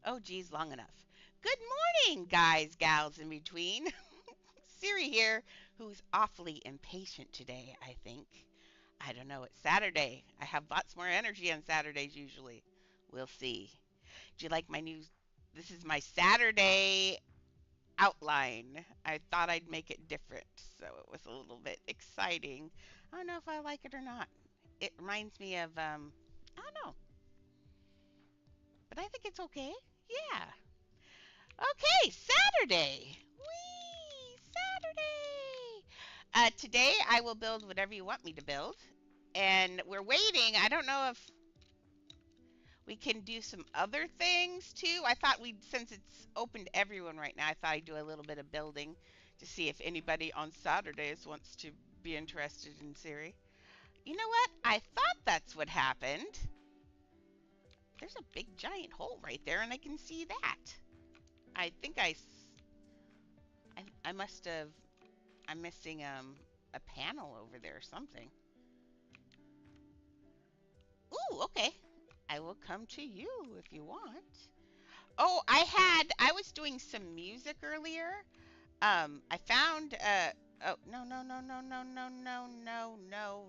Oh, geez, long enough. Good morning, guys, gals in between. Siri here, who's awfully impatient today, I think. I don't know. It's Saturday. I have lots more energy on Saturdays usually. We'll see. Do you like my new? This is my Saturday outline. I thought I'd make it different, so it was a little bit exciting. I don't know if I like it or not. It reminds me of I don't know, but I think it's okay. Yeah. Okay, Saturday. Whee! Saturday. Today I will build whatever you want me to build. And we're waiting. I don't know if we can do some other things too. I thought we'd, since it's open to everyone right now, I thought I'd do a little bit of building to see if anybody on Saturdays wants to be interested in Siri. You know what? I thought that's what happened. There's a big giant hole right there, and I can see that. I think I must have. I'm missing a panel over there or something. Ooh, okay. I will come to you if you want. Oh, I was doing some music earlier. I found oh, no.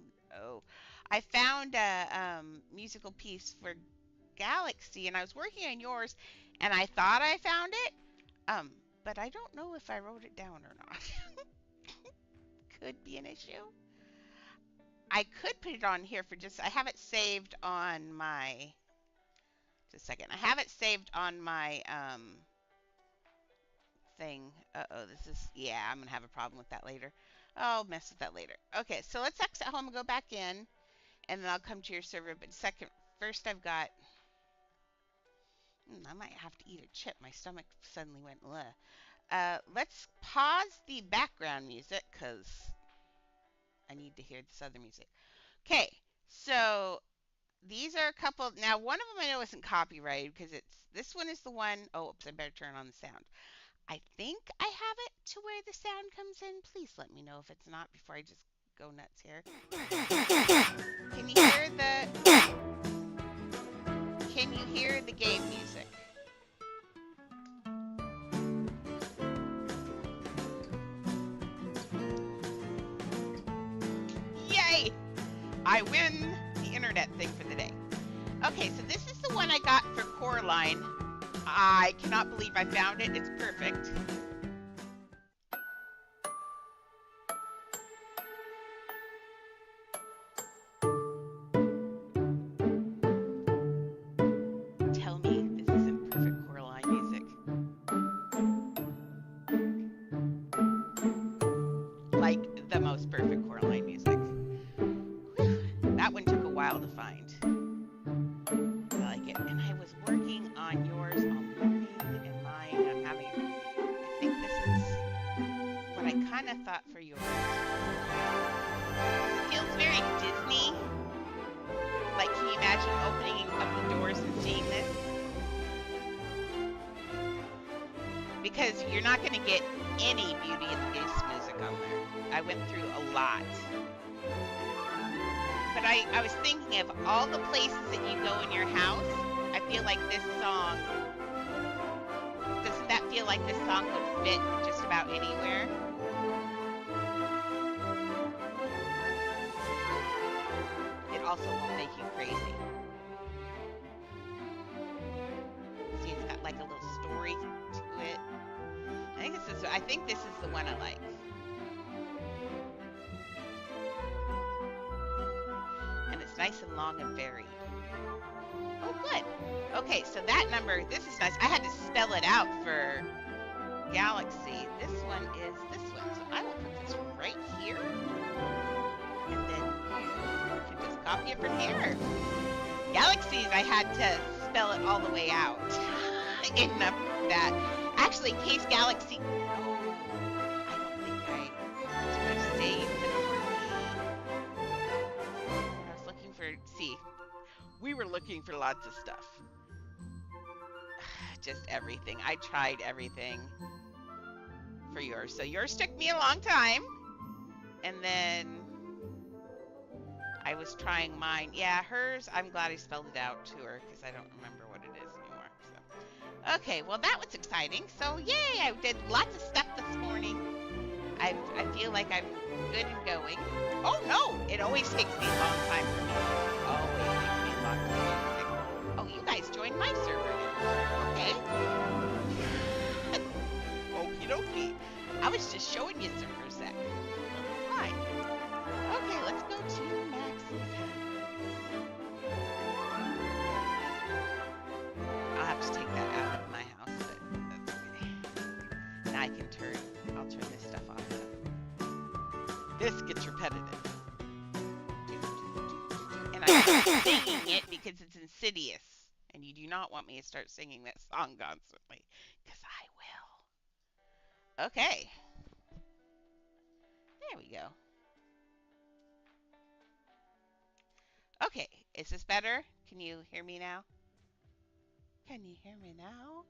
I found a musical piece for Galaxy and I was working on yours and I thought I found it. Um, but I don't know if I wrote it down or not. Could be an issue. I could put it on here for just I have it saved on my just a second. I have it saved on my thing. Uh-oh, this is yeah, I'm gonna have a problem with that later. I'll mess with that later. Okay, so let's exit home and go back in, and then I'll come to your server. But second, first I've got. I might have to eat a chip. My stomach suddenly went. Ugh. Let's pause the background music because I need to hear this other music. Okay, so these are a couple. Now, one of them I know isn't copyrighted because it's this one is the one oh oops, I better turn on the sound. I think I have it to where the sound comes in. Please let me know if it's not before I just go nuts here. Can you hear the Can you hear the game music? Yay! I win the internet thing for the day. Okay, so this is the one I got for Coraline. I cannot believe I found it. It's perfect. Tell me this isn't perfect Coraline music. Like the most perfect Coraline music. Whew, that one took a while to find. I like it. And I was working on yours all morning and mine. I think this is what I kind of thought for yours. It feels very Disney. Like, can you imagine opening up the doors and seeing this? Because you're not going to get any Beauty and the Beast music on there. I went through a lot. But I was thinking of all the places that you go in your house, I feel like this song, doesn't that feel like this song would fit just about anywhere? It also won't make you crazy. See, it's got like a little story to it. I think this is the one I like. And it's nice and long and varied. Oh, good. Okay, so that number, this is nice. I had to spell it out for Galaxy. This one is this one. So I will put this right here. And then you can just copy it from here. Galaxies, I had to spell it all the way out. In that. Actually, Case Galaxy. Oh, I don't think I saved it for me. I was looking for, see, we were looking for lots of stuff. Just everything. I tried everything for yours. So yours took me a long time. And then I was trying mine. Yeah, hers, I'm glad I spelled it out to her because I don't remember what it is anymore. So. Okay, well that was exciting. So yay, I did lots of stuff this morning. I feel like I'm good and going. Oh no, it always takes me a long time for me. Always takes me a long time. Oh, you guys joined my server now. Okay. Okie dokie. I was just showing you some for a sec. Fine. Okay, let's go to Max's house. I'll have to take that out of my house, but that's okay. Now I'll turn this stuff off. This gets repetitive. And I'm singing it because it's insidious. And you do not want me to start singing that song constantly. Because I will. Okay. There we go. Okay. Is this better? Can you hear me now? Can you hear me now?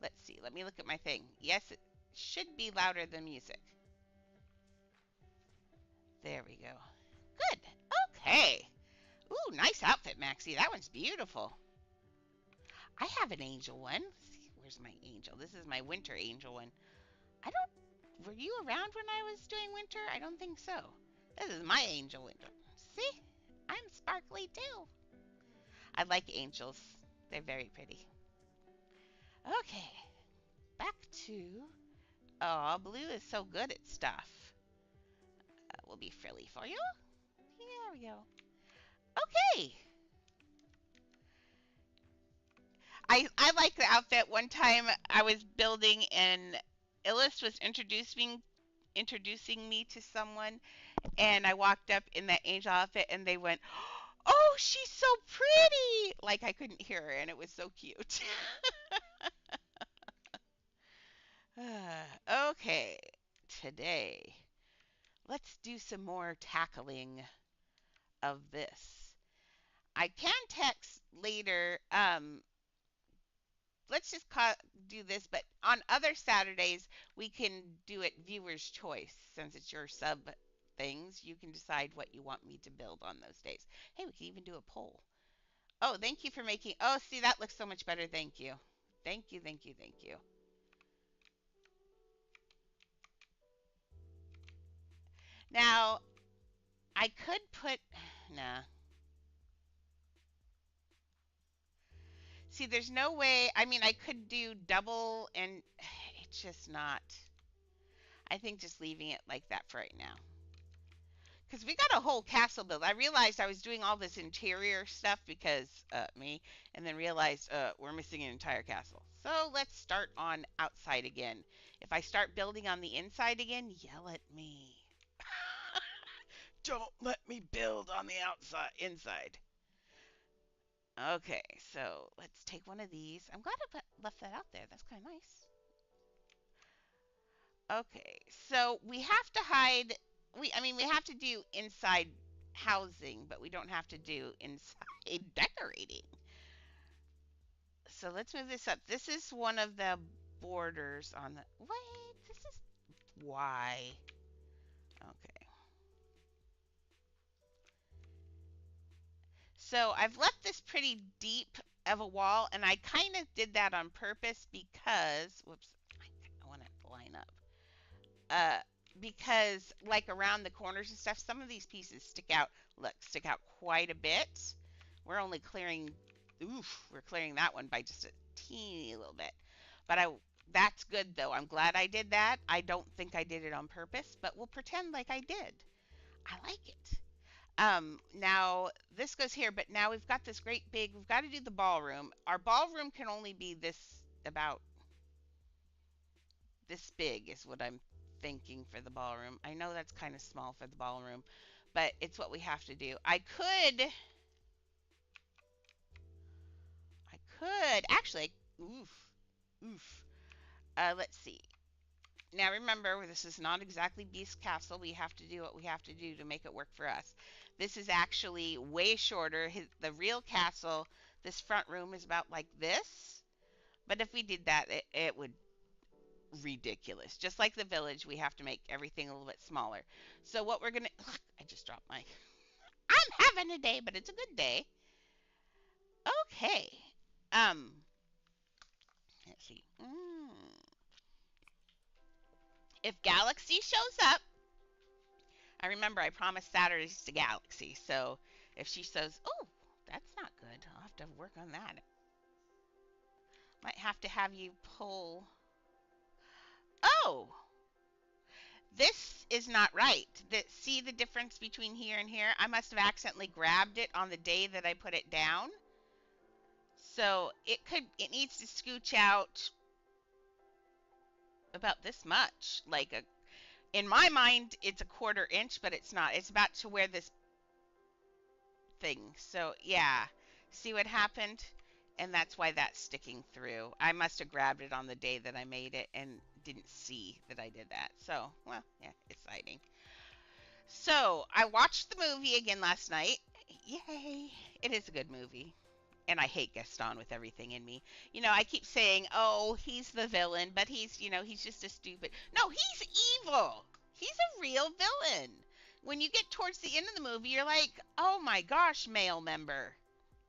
Let's see. Let me look at my thing. Yes, it should be louder than music. There we go. Good. Okay. Ooh, nice outfit, Maxie. That one's beautiful. I have an angel one. Let's see, where's my angel? This is my winter angel one. I don't. Were you around when I was doing winter? I don't think so. This is my angel winter. See? I'm sparkly too. I like angels. They're very pretty. Okay. Back to. Oh, Blue is so good at stuff. We'll be frilly for you. Here we go. Okay. I like the outfit. One time I was building and Illis was introducing me to someone, and I walked up in that angel outfit and they went, "Oh, she's so pretty." Like I couldn't hear her and it was so cute. Okay. Today, let's do some more tackling of this. I can text later. Let's just do this, but on other Saturdays, we can do it viewer's choice. Since it's your sub things, you can decide what you want me to build on those days. Hey, we can even do a poll. Oh, thank you for making. Oh, see, that looks so much better. Thank you. Thank you, thank you, thank you. Now, I could put. Nah. See, there's no way. I mean, I could do double, and it's just not. I think just leaving it like that for right now. Because we got a whole castle built. I realized I was doing all this interior stuff because me, and then realized we're missing an entire castle. So let's start on outside again. If I start building on the inside again, yell at me. Don't let me build on the outside inside. Okay, so let's take one of these. I'm glad I left that out there. That's kind of nice. Okay, so we have to hide. I mean, we have to do inside housing, but we don't have to do inside decorating. So let's move this up. This is one of the borders on the. Wait, this is why. Okay. So I've left this pretty deep of a wall, and I kind of did that on purpose because. Whoops, I want to line up. uh, because like around the corners and stuff, some of these pieces stick out. Look, stick out quite a bit. We're only clearing, we're clearing that one by just a teeny little bit. But that's good though. I'm glad I did that. I don't think I did it on purpose, but we'll pretend like I did. I like it. Now this goes here, but now we've got this great big. We've got to do the ballroom. Our ballroom can only be this about this big is what I'm thinking for the ballroom. I know that's kind of small for the ballroom, but it's what we have to do. I could actually, oof. Let's see. Now remember, this is not exactly Beast Castle. We have to do what we have to do to make it work for us. This is actually way shorter. The real castle, this front room is about like this. But if we did that, it would ridiculous. Just like the village, we have to make everything a little bit smaller. So what we're gonna, I just dropped my. I'm having a day, but it's a good day. Okay. Um. Mm. If Galaxy shows up, I remember I promised Saturdays to Galaxy. So if she says, "Oh, that's not good," I'll have to work on that. Might have to have you pull. Oh, this is not right. See the difference between here and here? I must have accidentally grabbed it on the day that I put it down. So it needs to scooch out about this much. In my mind, it's a quarter inch, but it's not. It's about to where this thing. So yeah, see what happened? And that's why that's sticking through. I must have grabbed it on the day that I made it and didn't see that I did that. So, well, yeah, exciting. So I watched the movie again last night. Yay! It is a good movie. And I hate Gaston with everything in me. I keep saying, "Oh, he's the villain," but he's just a stupid. No, he's evil. He's a real villain. When you get towards the end of the movie, you're like, "Oh my gosh, male member.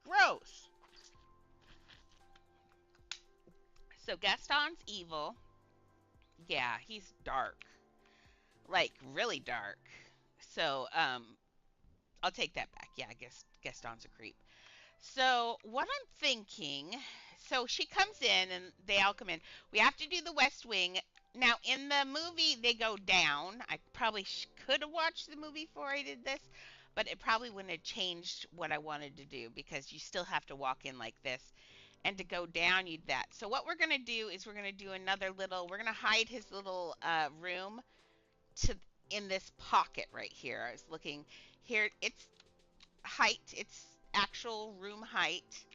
Gross." So Gaston's evil. Yeah, he's dark. Like really dark. So, I'll take that back. Yeah, I guess Gaston's a creep. So what I'm thinking, so she comes in and they all come in. We have to do the West Wing. Now in the movie they go down. I probably could have watched the movie before I did this, but it probably wouldn't have changed what I wanted to do because you still have to walk in like this. And to go down, you do that. So what we're gonna do is we're gonna do another little. We're gonna hide his little room to in this pocket right here. I was looking here. It's height. It's actual room height.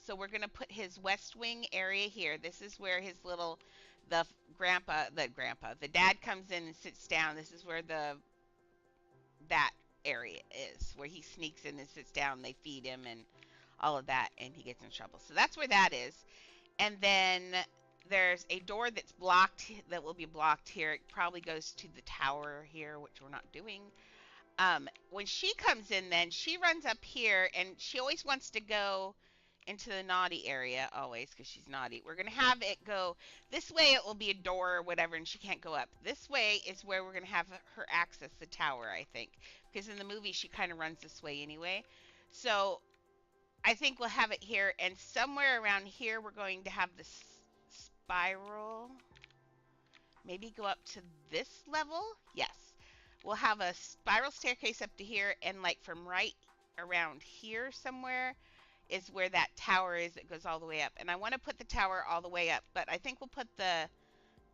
So we're gonna put his West Wing area here. This is where his little, the dad comes in and sits down. This is where that area is, where he sneaks in and sits down. They feed him and all of that, and he gets in trouble. So that's where that is. And then there's a door that's blocked, that will be blocked here. It probably goes to the tower here, which we're not doing. When she comes in, then she runs up here, and she always wants to go into the naughty area, always, because she's naughty. We're going to have it go this way. It will be a door or whatever, and she can't go up. This way is where we're going to have her access the tower, I think, because in the movie she kind of runs this way anyway. So I think we'll have it here, and somewhere around here we're going to have this spiral. Maybe go up to this level. Yes. We'll have a spiral staircase up to here, and like from right around here somewhere is where that tower is that goes all the way up. And I want to put the tower all the way up, but I think we'll put the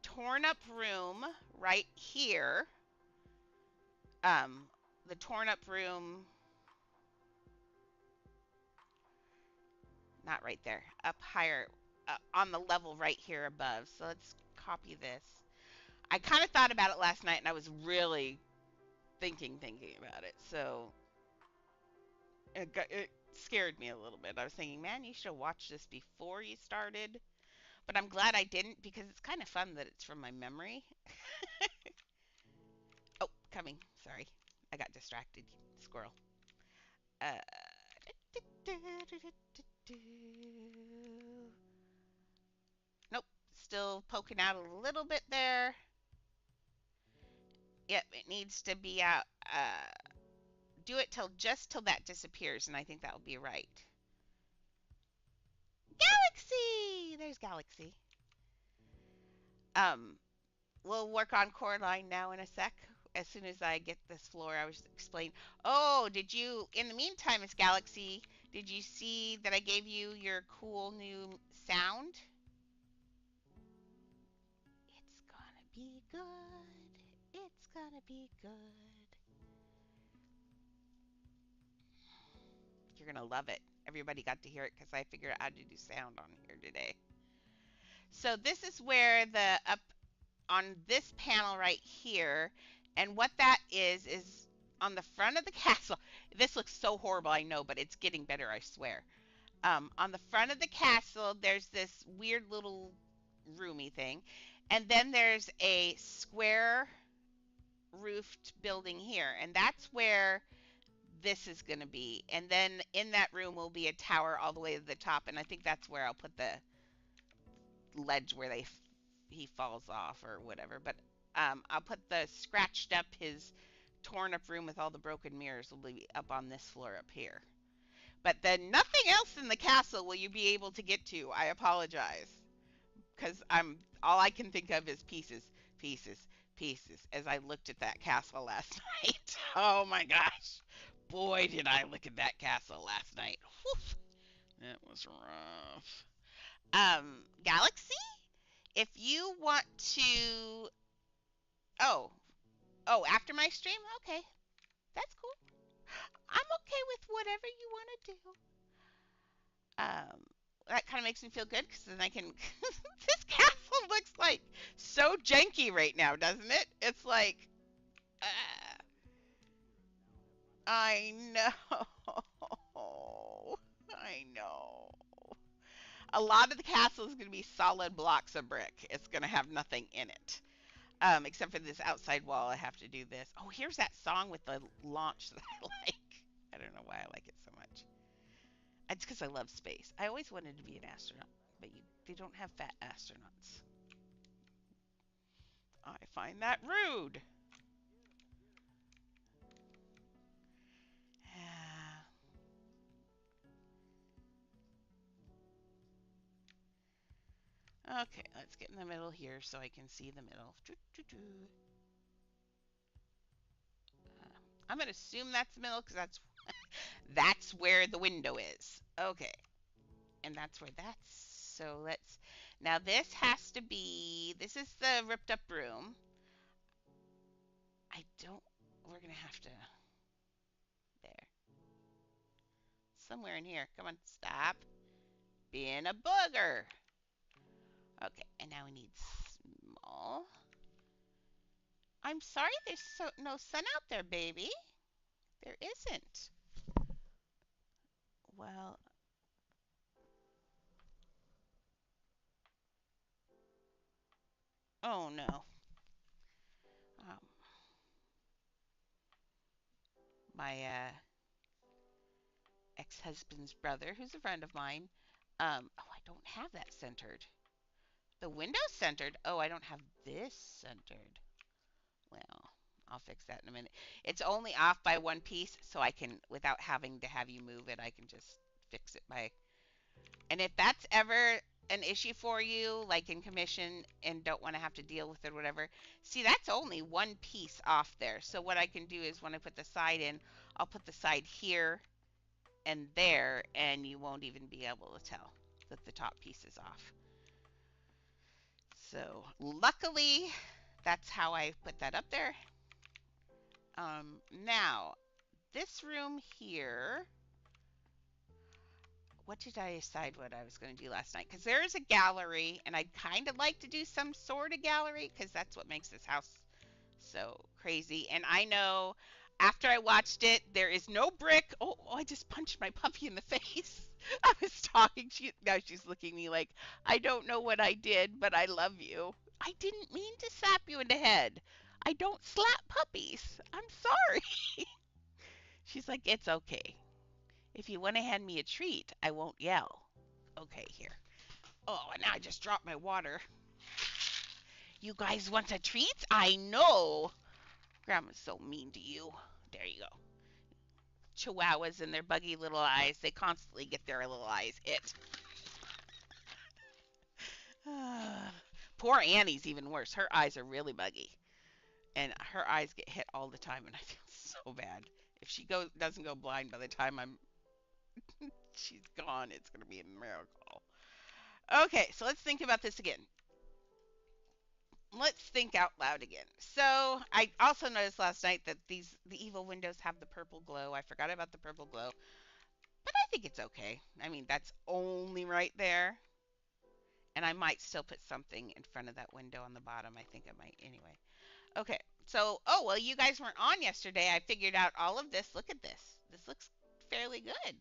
torn up room right here. The torn up room, not right there, up higher, on the level right here above. So let's copy this. I kind of thought about it last night, and I was really thinking about it. So it scared me a little bit. I was thinking, man, you should have watched this before you started. But I'm glad I didn't, because it's kind of fun that it's from my memory. Oh, coming. Sorry. I got distracted. Squirrel. Uh, nope. Still poking out a little bit there. Yep, it needs to be out. Do it just till that disappears, and I think that will be right. Galaxy! There's Galaxy. Um, we'll work on Coraline now in a sec. As soon as I get this floor, I was explain. Oh, in the meantime, Miss Galaxy, did you see that I gave you your cool new sound? It's gonna be good. It's gonna be good. You're gonna love it. Everybody got to hear it because I figured out how to do sound on here today. So this is where the up on this panel right here, and what that is on the front of the castle. This looks so horrible, I know, but it's getting better, I swear. On the front of the castle, there's this weird little roomy thing, and then there's a square roofed building here, and that's where this is going to be. And then in that room will be a tower all the way to the top, and I think that's where I'll put the ledge where he falls off or whatever. But I'll put the scratched up, his torn up room with all the broken mirrors will be up on this floor up here. But then nothing else in the castle will you be able to get to. I apologize, because I'm all I can think of is pieces, pieces, pieces. As I looked at that castle last night. Oh my gosh, boy, did I look at that castle last night. Whew, that was rough. Galaxy, if you want to, oh, after my stream, okay, that's cool. I'm okay with whatever you want to do. Um, that kind of makes me feel good because then I can. This castle looks like so janky right now, doesn't it? It's like, uh, I know, I know. A lot of the castle is going to be solid blocks of brick. It's going to have nothing in it. Except for this outside wall, I have to do this. Oh, here's that song with the launch that I like. I don't know why I like it so much. It's because I love space. I always wanted to be an astronaut, but they don't have fat astronauts. I find that rude. Okay, let's get in the middle here so I can see the middle. I'm gonna assume that's the middle because that's where the window is. Okay, and that's where that's. So let's. Now this has to be. This is the ripped up room. I don't. We're gonna have to. There. Somewhere in here. Come on, stop being a booger. Okay, and now we need small. I'm sorry, there's no sun out there, baby. There isn't. Well, oh no. Um, my ex-husband's brother, who's a friend of mine. Oh, I don't have that centered. The window's centered. Oh, I don't have this centered. Well, I'll fix that in a minute. It's only off by one piece, so I can, without having to have you move it, I can just fix it by. And if that's ever an issue for you, like in commission, and don't want to have to deal with it or whatever, see, that's only one piece off there. So what I can do is when I put the side in, I'll put the side here and there, and you won't even be able to tell that the top piece is off. So luckily, that's how I put that up there. Now, this room here, what did I decide what I was going to do last night? Because there is a gallery, and I'd kind of like to do some sort of gallery, because that's what makes this house so crazy. And I know after I watched it, there is no brick. I just punched my puppy in the face. I was talking. Now she's looking at me like, I don't know what I did, but I love you. I didn't mean to slap you in the head. I don't slap puppies. I'm sorry. She's like, it's okay. If you want to hand me a treat, I won't yell. Okay, here. Oh, and now I just dropped my water. You guys want a treat? I know. Grandma's so mean to you. There you go. Chihuahuas and their buggy little eyes. They constantly get their little eyes hit. Poor Annie's even worse. Her eyes are really buggy. And her eyes get hit all the time, and I feel so bad. If she doesn't go blind by the time she's gone, it's going to be a miracle. Okay, so let's think about this again. Let's think out loud again. So I also noticed last night that the evil windows have the purple glow. I forgot about the purple glow, but I think it's okay. I mean, that's only right there, and I might still put something in front of that window on the bottom. I think I might anyway. Okay, so well, you guys weren't on yesterday. I figured out all of this. Look at this. This looks fairly good.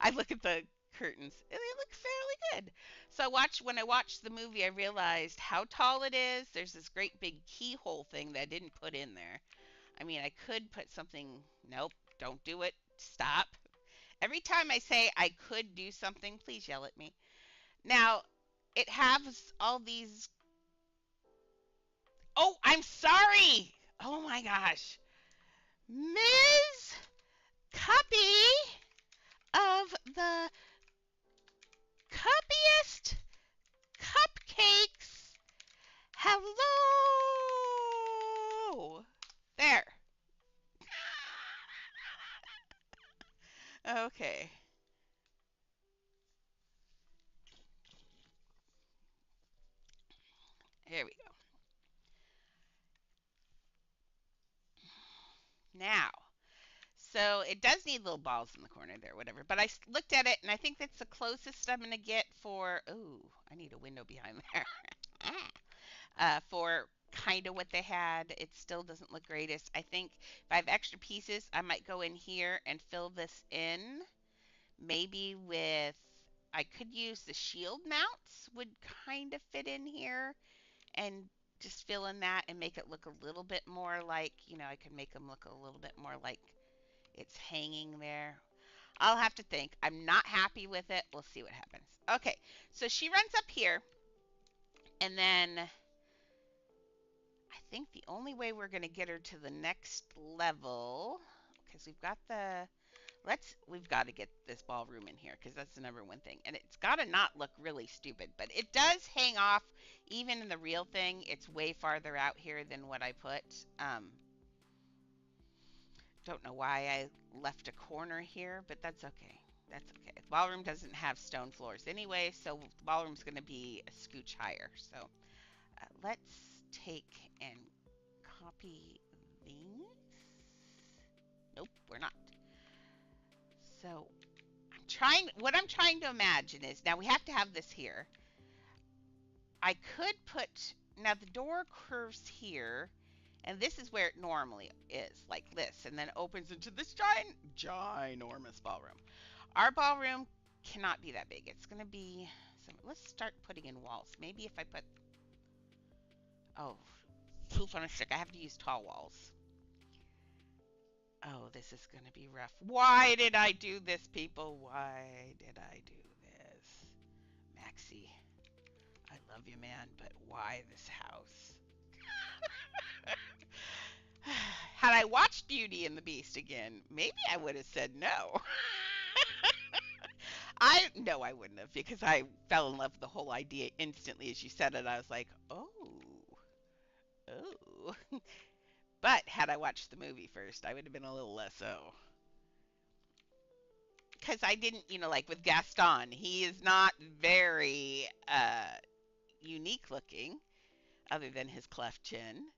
I look at the curtains and they look fairly good. So when I watched the movie, I realized how tall it is. There's this great big keyhole thing that I didn't put in there. I mean, I could put something. Nope, don't do it. Stop. Every time I say I could do something, please yell at me. Now, it has all these. Oh, I'm sorry. Oh my gosh. Ms. Cuppy of the Cuppiest Cupcakes. Hello. There. Okay. Here we go. Now, so it does need little balls in the corner there, whatever. But I looked at it, and I think that's the closest I'm going to get for. Ooh, I need a window behind there. For kind of what they had. It still doesn't look greatest. I think if I have extra pieces, I might go in here and fill this in. Maybe with. I could use the shield mounts, would kind of fit in here, and just fill in that and make it look a little bit more like, I could make them look a little bit more like it's hanging there. I'll have to think. I'm not happy with it. We'll see what happens. Okay, so she runs up here, and then I think the only way we're going to get her to the next level, because we've got to get this ballroom in here, because that's the number one thing. And it's got to not look really stupid, but it does hang off. Even in the real thing, it's way farther out here than what I put. Don't know why I left a corner here, but that's okay. That's okay. The ballroom doesn't have stone floors anyway, so the ballroom's going to be a scooch higher. So let's take and copy these. Nope, we're not. So what I'm trying to imagine is, now we have to have this here. I could put, now the door curves here, and this is where it normally is, like this, and then opens into this ginormous ballroom. Our ballroom cannot be that big. It's going to be, let's start putting in walls. Maybe if I put, oh, poof on a stick. I have to use tall walls. Oh, this is going to be rough. Why did I do this, people? Why did I do this? Maxie, I love you, man, but why this house? Had I watched Beauty and the Beast again, maybe I would have said no. No, I wouldn't have, because I fell in love with the whole idea instantly as you said it. I was like, oh, oh. But had I watched the movie first, I would have been a little less so. Because I didn't, like with Gaston, he is not very unique looking, other than his cleft chin.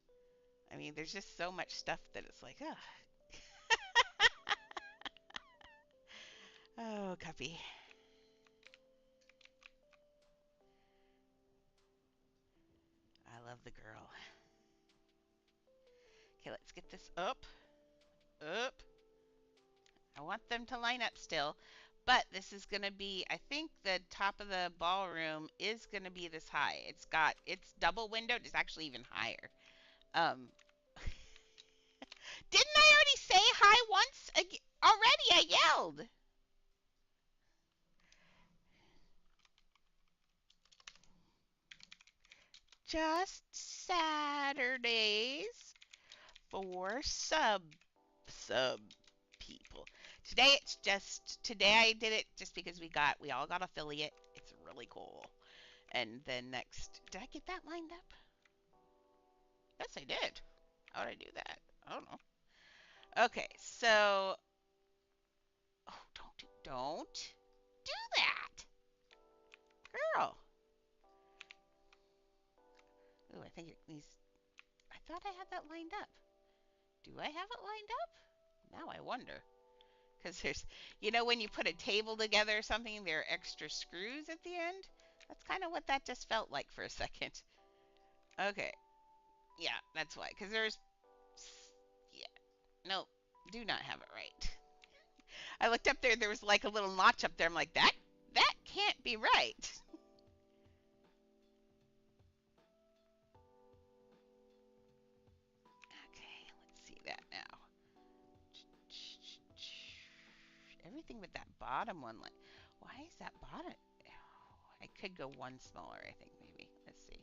I mean, there's just so much stuff that it's like, ugh. Oh, Cuppy. I love the girl. Okay, let's get this up. Up. I want them to line up still. But this is going to be, I think the top of the ballroom is going to be this high. It's double windowed. It's actually even higher. Um, didn't I already say hi once? Already, I yelled. Just Saturdays for sub people. Today I did it just because we all got affiliate. It's really cool. And then next, did I get that lined up? Yes, I did. How did I do that? I don't know. Okay, so oh, don't do that, girl. Ooh, I think it needs. I thought I had that lined up. Do I have it lined up? Now I wonder. Because when you put a table together or something, there are extra screws at the end. That's kind of what that just felt like for a second. Okay. Yeah, that's why. Because yeah. No, do not have it right. I looked up there. There was like a little notch up there. I'm like, that can't be right. Okay, let's see that now. Everything with that bottom one, like, why is that bottom? Oh, I could go one smaller, I think, maybe. Let's see.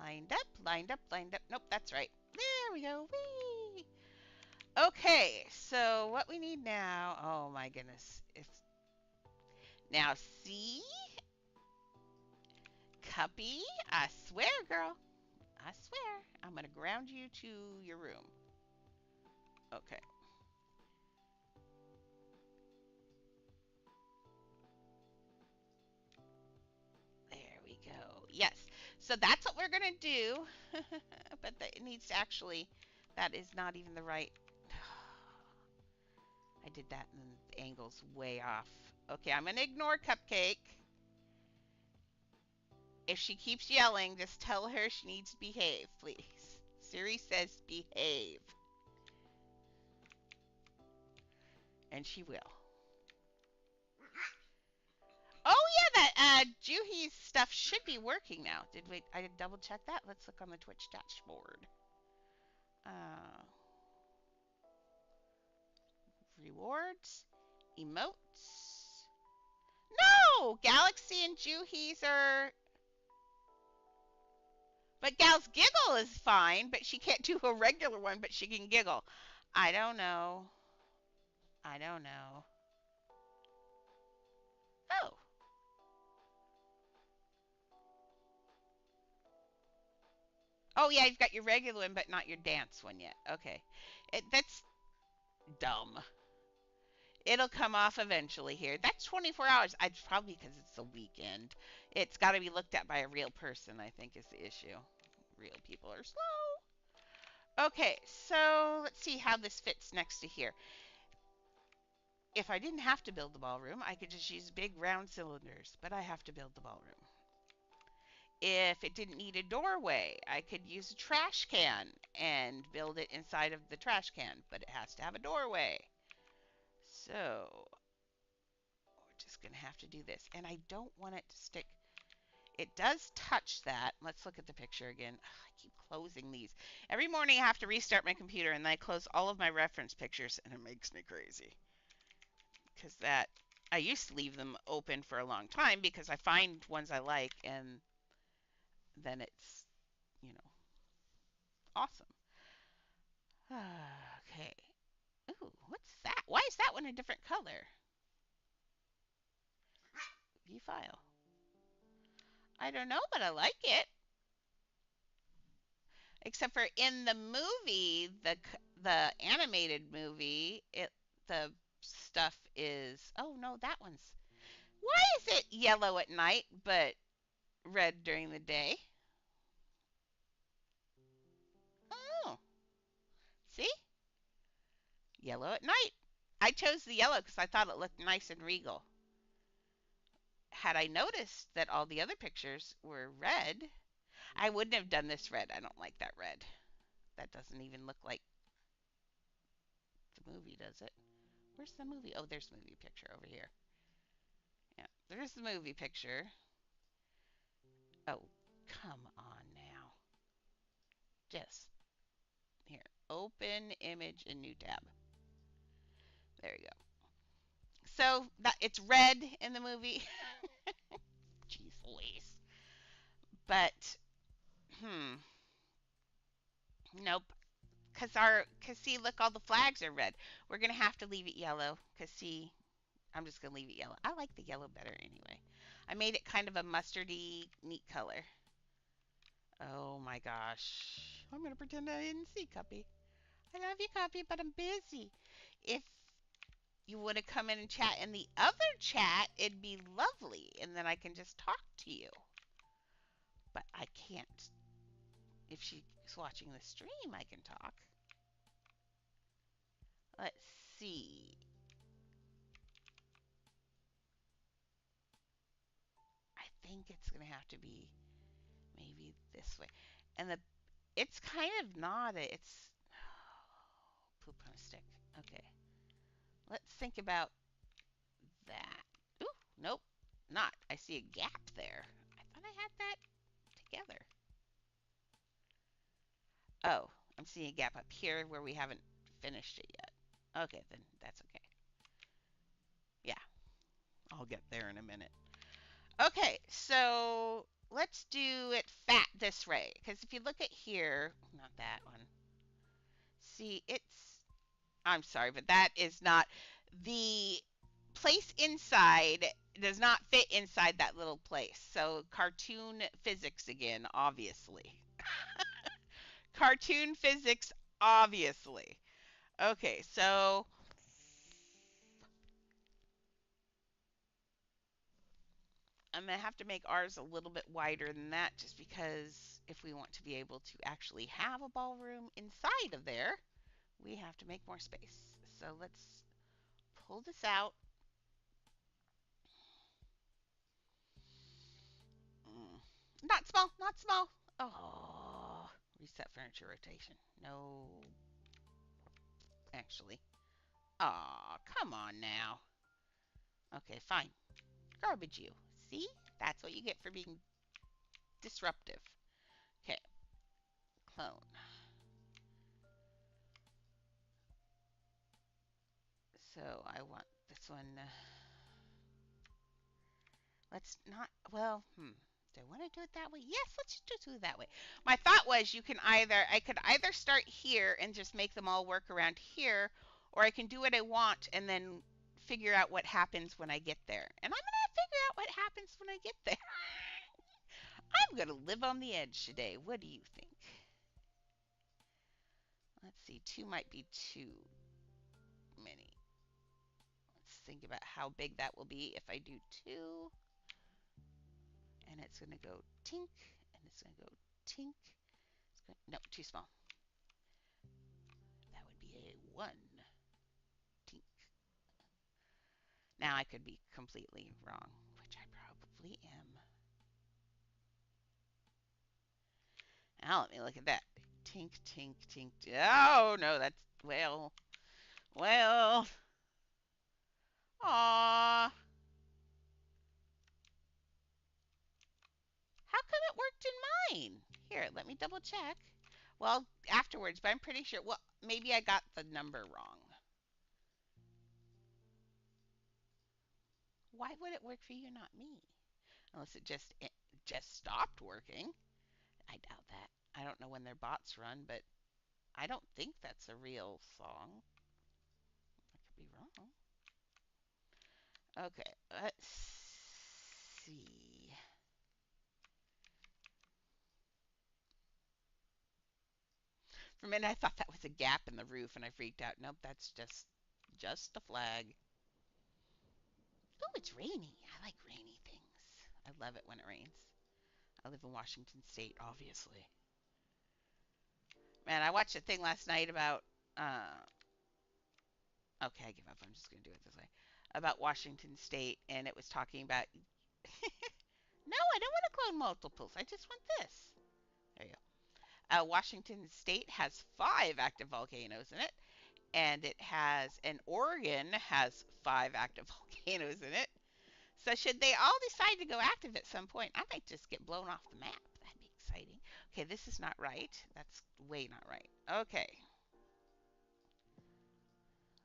Lined up, lined up, lined up. Nope, that's right. There we go. Whee! Okay, so what we need now, oh my goodness. It's now see? Cuppy, I swear, girl. I swear. I'm going to ground you to your room. Okay. There we go. Yes. So that's what we're going to do. But it needs to actually, that is not even the right. I did that and the angle's way off. Okay, I'm going to ignore Cupcake. If she keeps yelling, just tell her she needs to behave, please. Siri says behave. And she will. Oh yeah, that Juhi's stuff should be working now. Did we? I double check that. Let's look on the Twitch dashboard. Rewards, emotes. No, Galaxy and Juhi's are. But Gal's giggle is fine, but she can't do a regular one. But she can giggle. I don't know. I don't know. Oh. Oh yeah, you've got your regular one, but not your dance one yet. Okay, that's dumb. It'll come off eventually here. That's 24 hours. I'd probably because it's the weekend. It's got to be looked at by a real person, I think is the issue. Real people are slow. Okay, so let's see how this fits next to here. If I didn't have to build the ballroom, I could just use big round cylinders, but I have to build the ballroom. If it didn't need a doorway, I could use a trash can and build it inside of the trash can, but it has to have a doorway. So we're just going to have to do this. And I don't want it to stick. It does touch that. Let's look at the picture again. I keep closing these. Every morning I have to restart my computer and then I close all of my reference pictures and it makes me crazy. Because I used to leave them open for a long time because I find ones I like and then it's, you know, awesome. Okay. Ooh, what's that? Why is that one a different color? View file. I don't know, but I like it. Except for in the movie, the animated movie, the stuff is. Oh no, that one's. Why is it yellow at night but red during the day? Oh, see, yellow at night. I chose the yellow because I thought it looked nice and regal. Had I noticed that all the other pictures were red, I wouldn't have done this red. I don't like that red. That doesn't even look like the movie, does it? Where's the movie? Oh, there's the movie picture over here. Yeah, there's the movie picture. Oh, come on now. Just here. Open image in new tab. There you go. So that it's red in the movie. Jeez Louise. But nope. Cause see, look, all the flags are red. We're gonna have to leave it yellow. Cause see, I'm just gonna leave it yellow. I like the yellow better anyway. I made it kind of a mustardy, neat color. Oh my gosh. I'm gonna pretend I didn't see Cuppy. I love you, Cuppy, but I'm busy. If you would have come in and chat in the other chat, it'd be lovely, and then I can just talk to you. But I can't. If she's watching the stream, I can talk. Let's see. I think it's gonna have to be maybe this way. And it's kind of not it's poop on a stick. Okay. Let's think about that. Ooh, nope, not. I see a gap there. I thought I had that together. Oh, I'm seeing a gap up here where we haven't finished it yet. Okay, then that's okay. Yeah, I'll get there in a minute. Okay, so let's do it fat this way. Because if you look at here, not that one. See, I'm sorry, but that is not the place inside does not fit inside that little place. So cartoon physics again, obviously. Cartoon physics, obviously. Okay, so I'm gonna have to make ours a little bit wider than that just because if we want to be able to actually have a ballroom inside of there, we have to make more space. So let's pull this out. Mm. Not small, not small. Oh, reset furniture rotation. No, actually. Aw, come on now. Okay, fine. Garbage you. See? That's what you get for being disruptive. Okay, clone. So I want this one. Let's not. Well, do I want to do it that way? Yes, let's just do it that way. My thought was I could either start here and just make them all work around here, or I can do what I want and then figure out what happens when I get there. And I'm gonna figure out what happens when I get there. I'm gonna live on the edge today. What do you think? Let's see. Two might be too many. Let's think about how big that will be if I do two. And it's gonna go tink, and it's gonna go tink. No, too small. That would be a one. Tink. Now I could be completely wrong, which I probably am. Now let me look at that. Tink, tink, tink. Oh no, that's well. Aw. How come it worked in mine? Here, let me double check. Well, afterwards, but I'm pretty sure. Well, maybe I got the number wrong. Why would it work for you, not me? Unless it just stopped working. I doubt that. I don't know when their bots run, but I don't think that's a real song. I could be wrong. Okay, let's see. For a minute, I thought that was a gap in the roof, and I freaked out. Nope, that's just a flag. Oh, it's rainy. I like rainy things. I love it when it rains. I live in Washington State, obviously. Man, I watched a thing last night about. Okay, I give up. I'm just gonna do it this way. About Washington State, and it was talking about. No, I don't want to clone multiples. I just want this. There you go. Washington State has 5 active volcanoes in it, and Oregon has 5 active volcanoes in it. So should they all decide to go active at some point, I might just get blown off the map. That'd be exciting. Okay, this is not right. That's way not right. Okay,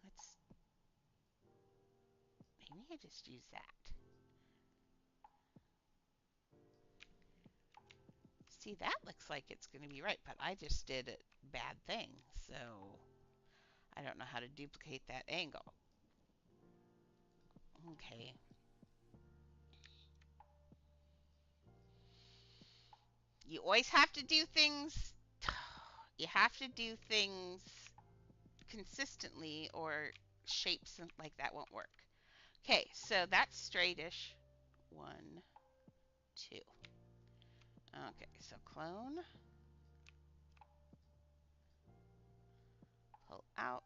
let's maybe I just use that. See, that looks like it's going to be right, but I just did a bad thing, so I don't know how to duplicate that angle. Okay. You always have to do things. You have to do things consistently, or shapes like that won't work. Okay, so that's straightish. 1, 2. Okay, so clone, pull out,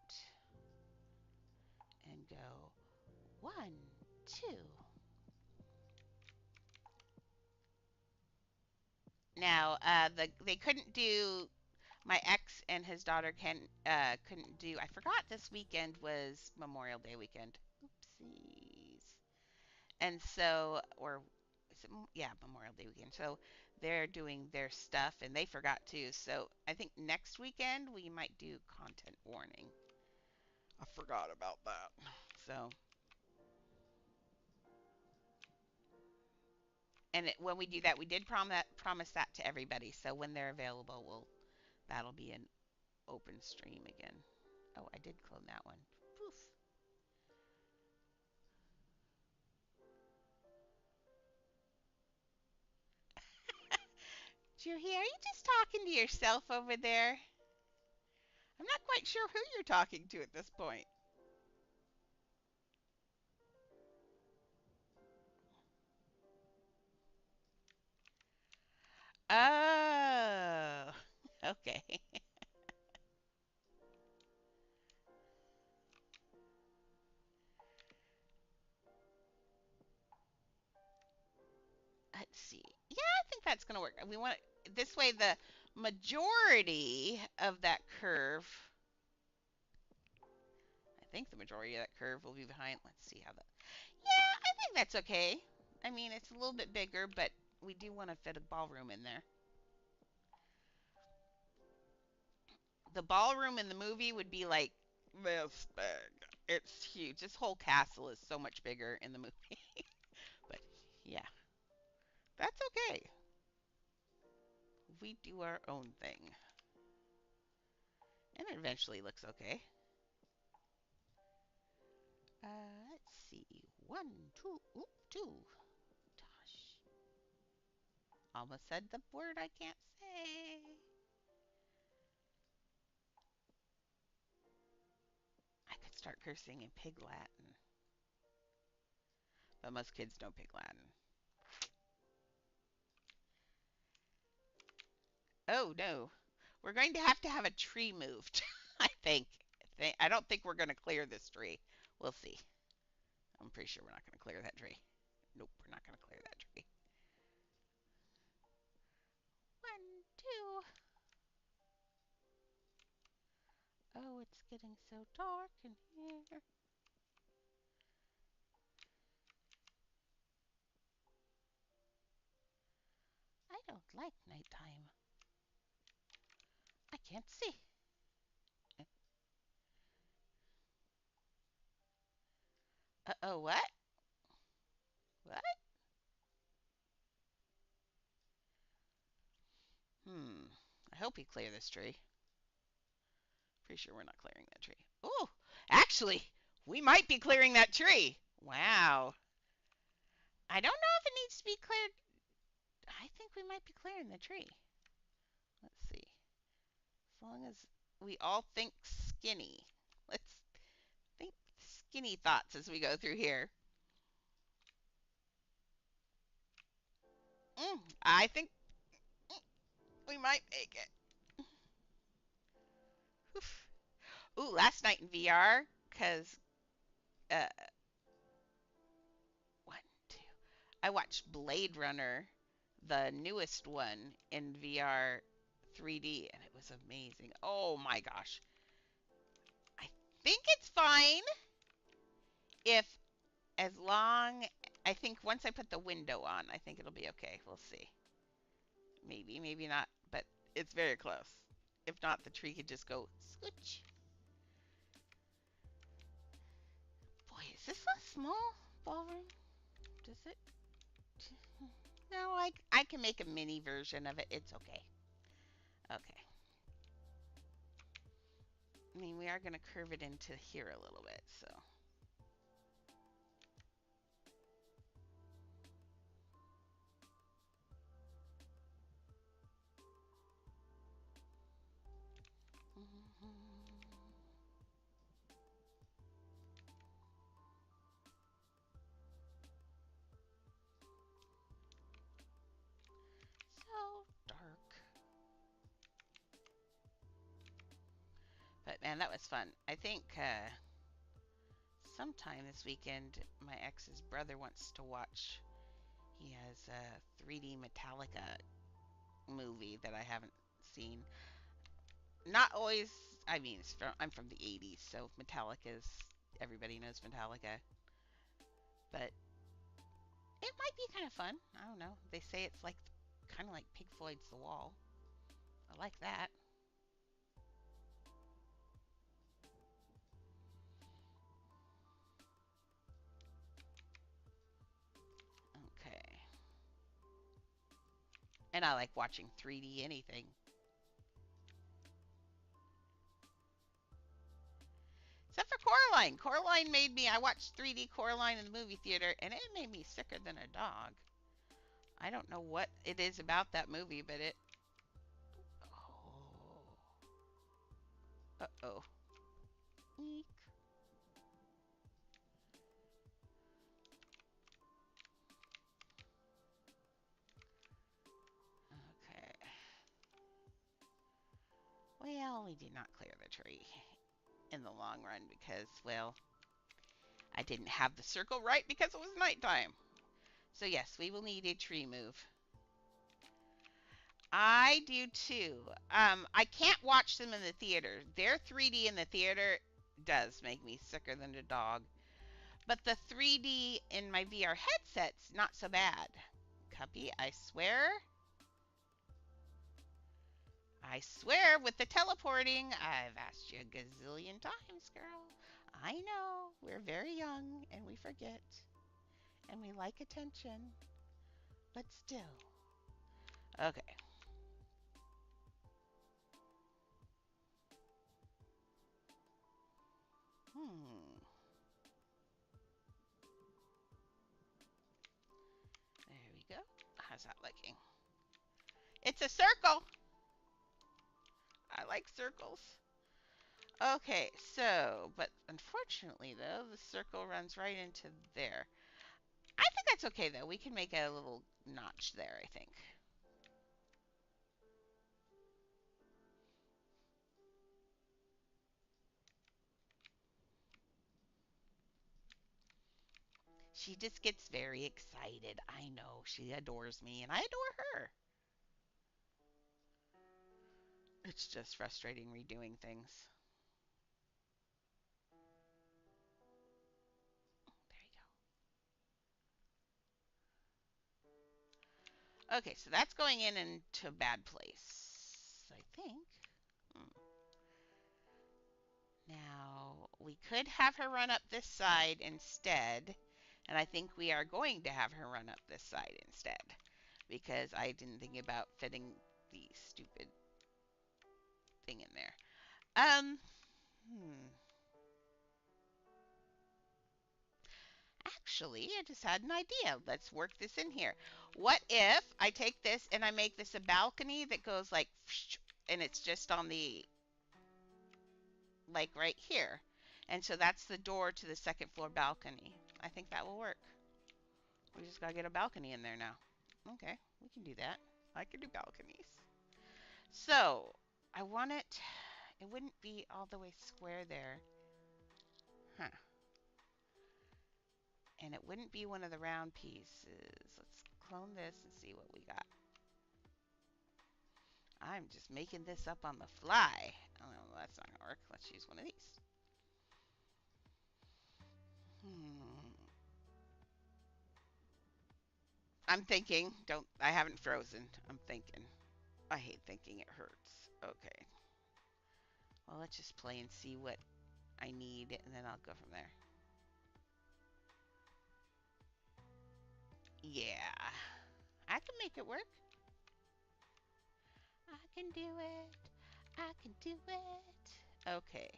and go 1, 2. Now, they couldn't do. My ex and his daughter couldn't do. I forgot this weekend was Memorial Day weekend. Oopsies. And so, or is it, yeah, Memorial Day weekend. So they're doing their stuff, and they forgot to. So I think next weekend we might do content warning. I forgot about that. So And when we do that, we did promise that to everybody. So when they're available, that'll be an open stream again. Oh, I did clone that one. Poof. Juhi, are you just talking to yourself over there? I'm not quite sure who you're talking to at this point. Oh, okay. Let's see. Yeah, I think that's going to work. We want this way the majority of that curve. I think the majority of that curve will be behind. Let's see how that. Yeah, I think that's okay. I mean, it's a little bit bigger, but we do want to fit a ballroom in there. The ballroom in the movie would be like this big. It's huge. This whole castle is so much bigger in the movie. But yeah, that's okay. We do our own thing. And it eventually looks okay. Let's see. One, two, oop, two. Gosh. Almost said the word I can't say. I could start cursing in pig Latin, but most kids know pig Latin. Oh no. We're going to have a tree moved, I think. I don't think we're going to clear this tree. We'll see. I'm pretty sure we're not going to clear that tree. Nope, we're not going to clear that tree. One, two. Oh, it's getting so dark in here. I don't like nighttime. I can't see. Uh-oh, what? What? Hmm. I hope we clear this tree. Pretty sure we're not clearing that tree. Oh, actually, we might be clearing that tree. Wow. I don't know if it needs to be cleared. I think we might be clearing the tree. Let's see. As long as we all think skinny. Let's think skinny thoughts as we go through here. I think we might make it. Oof. Ooh, last night in VR, because uh, one, two, I watched Blade Runner, the newest one, in VR 3D, and it was amazing. Oh my gosh. I think it's fine if, as long, I think once I put the window on, I think it'll be okay. We'll see. Maybe, maybe not, but it's very close. If not, the tree could just go scooch. Boy, is this a small ballroom? Does it? No, I can make a mini version of it. It's okay. Okay. I mean, we are going to curve it into here a little bit, so. So dark. But man, that was fun. I think sometime this weekend, my ex's brother wants to watch. He has a 3D Metallica movie that I haven't seen. Not always. I mean, I'm from the '80s, so Metallica's everybody knows Metallica. But it might be kind of fun. I don't know. They say it's like kind of like Pink Floyd's The Wall. I like that. Okay. And I like watching 3D anything. Except for Coraline. Coraline made me, I watched 3D Coraline in the movie theater, and it made me sicker than a dog. I don't know what it is about that movie, but it. Oh. Uh-oh. Eek. Okay. Well, we did not clear the tree in the long run because, well, I didn't have the circle right because it was nighttime. So yes, we will need a tree move. I do too. I can't watch them in the theater. Their 3D in the theater does make me sicker than a dog. But the 3D in my VR headset's not so bad. Cuppy, I swear with the teleporting, I've asked you a gazillion times, girl. I know, we're very young and we forget. And we like attention. But still. Okay. Hmm. There we go. How's that looking? It's a circle. I like circles. Okay, so, but unfortunately though, the circle runs right into there. I think that's okay though. We can make a little notch there, I think. She just gets very excited. I know. She adores me and I adore her. It's just frustrating redoing things. There you go. Okay, so that's going in into a bad place, I think. Hmm. Now, we could have her run up this side instead, and I think we are going to have her run up this side instead, because I didn't think about fitting the stupid thing in there. Hmm. Actually, I just had an idea. Let's work this in here. What if I take this and I make this a balcony that goes like, and it's just on the, like right here. And so that's the door to the second floor balcony. I think that will work. We just gotta get a balcony in there now. Okay, we can do that. I can do balconies. So, I want it, it wouldn't be all the way square there. Huh. And it wouldn't be one of the round pieces. Let's clone this and see what we got. I'm just making this up on the fly. Oh, that's not gonna work. Let's use one of these. Hmm. I'm thinking. Don't. I haven't frozen. I'm thinking. I hate thinking. It hurts. Okay. Well, let's just play and see what I need, and then I'll go from there. Yeah. I can make it work. I can do it. I can do it. Okay.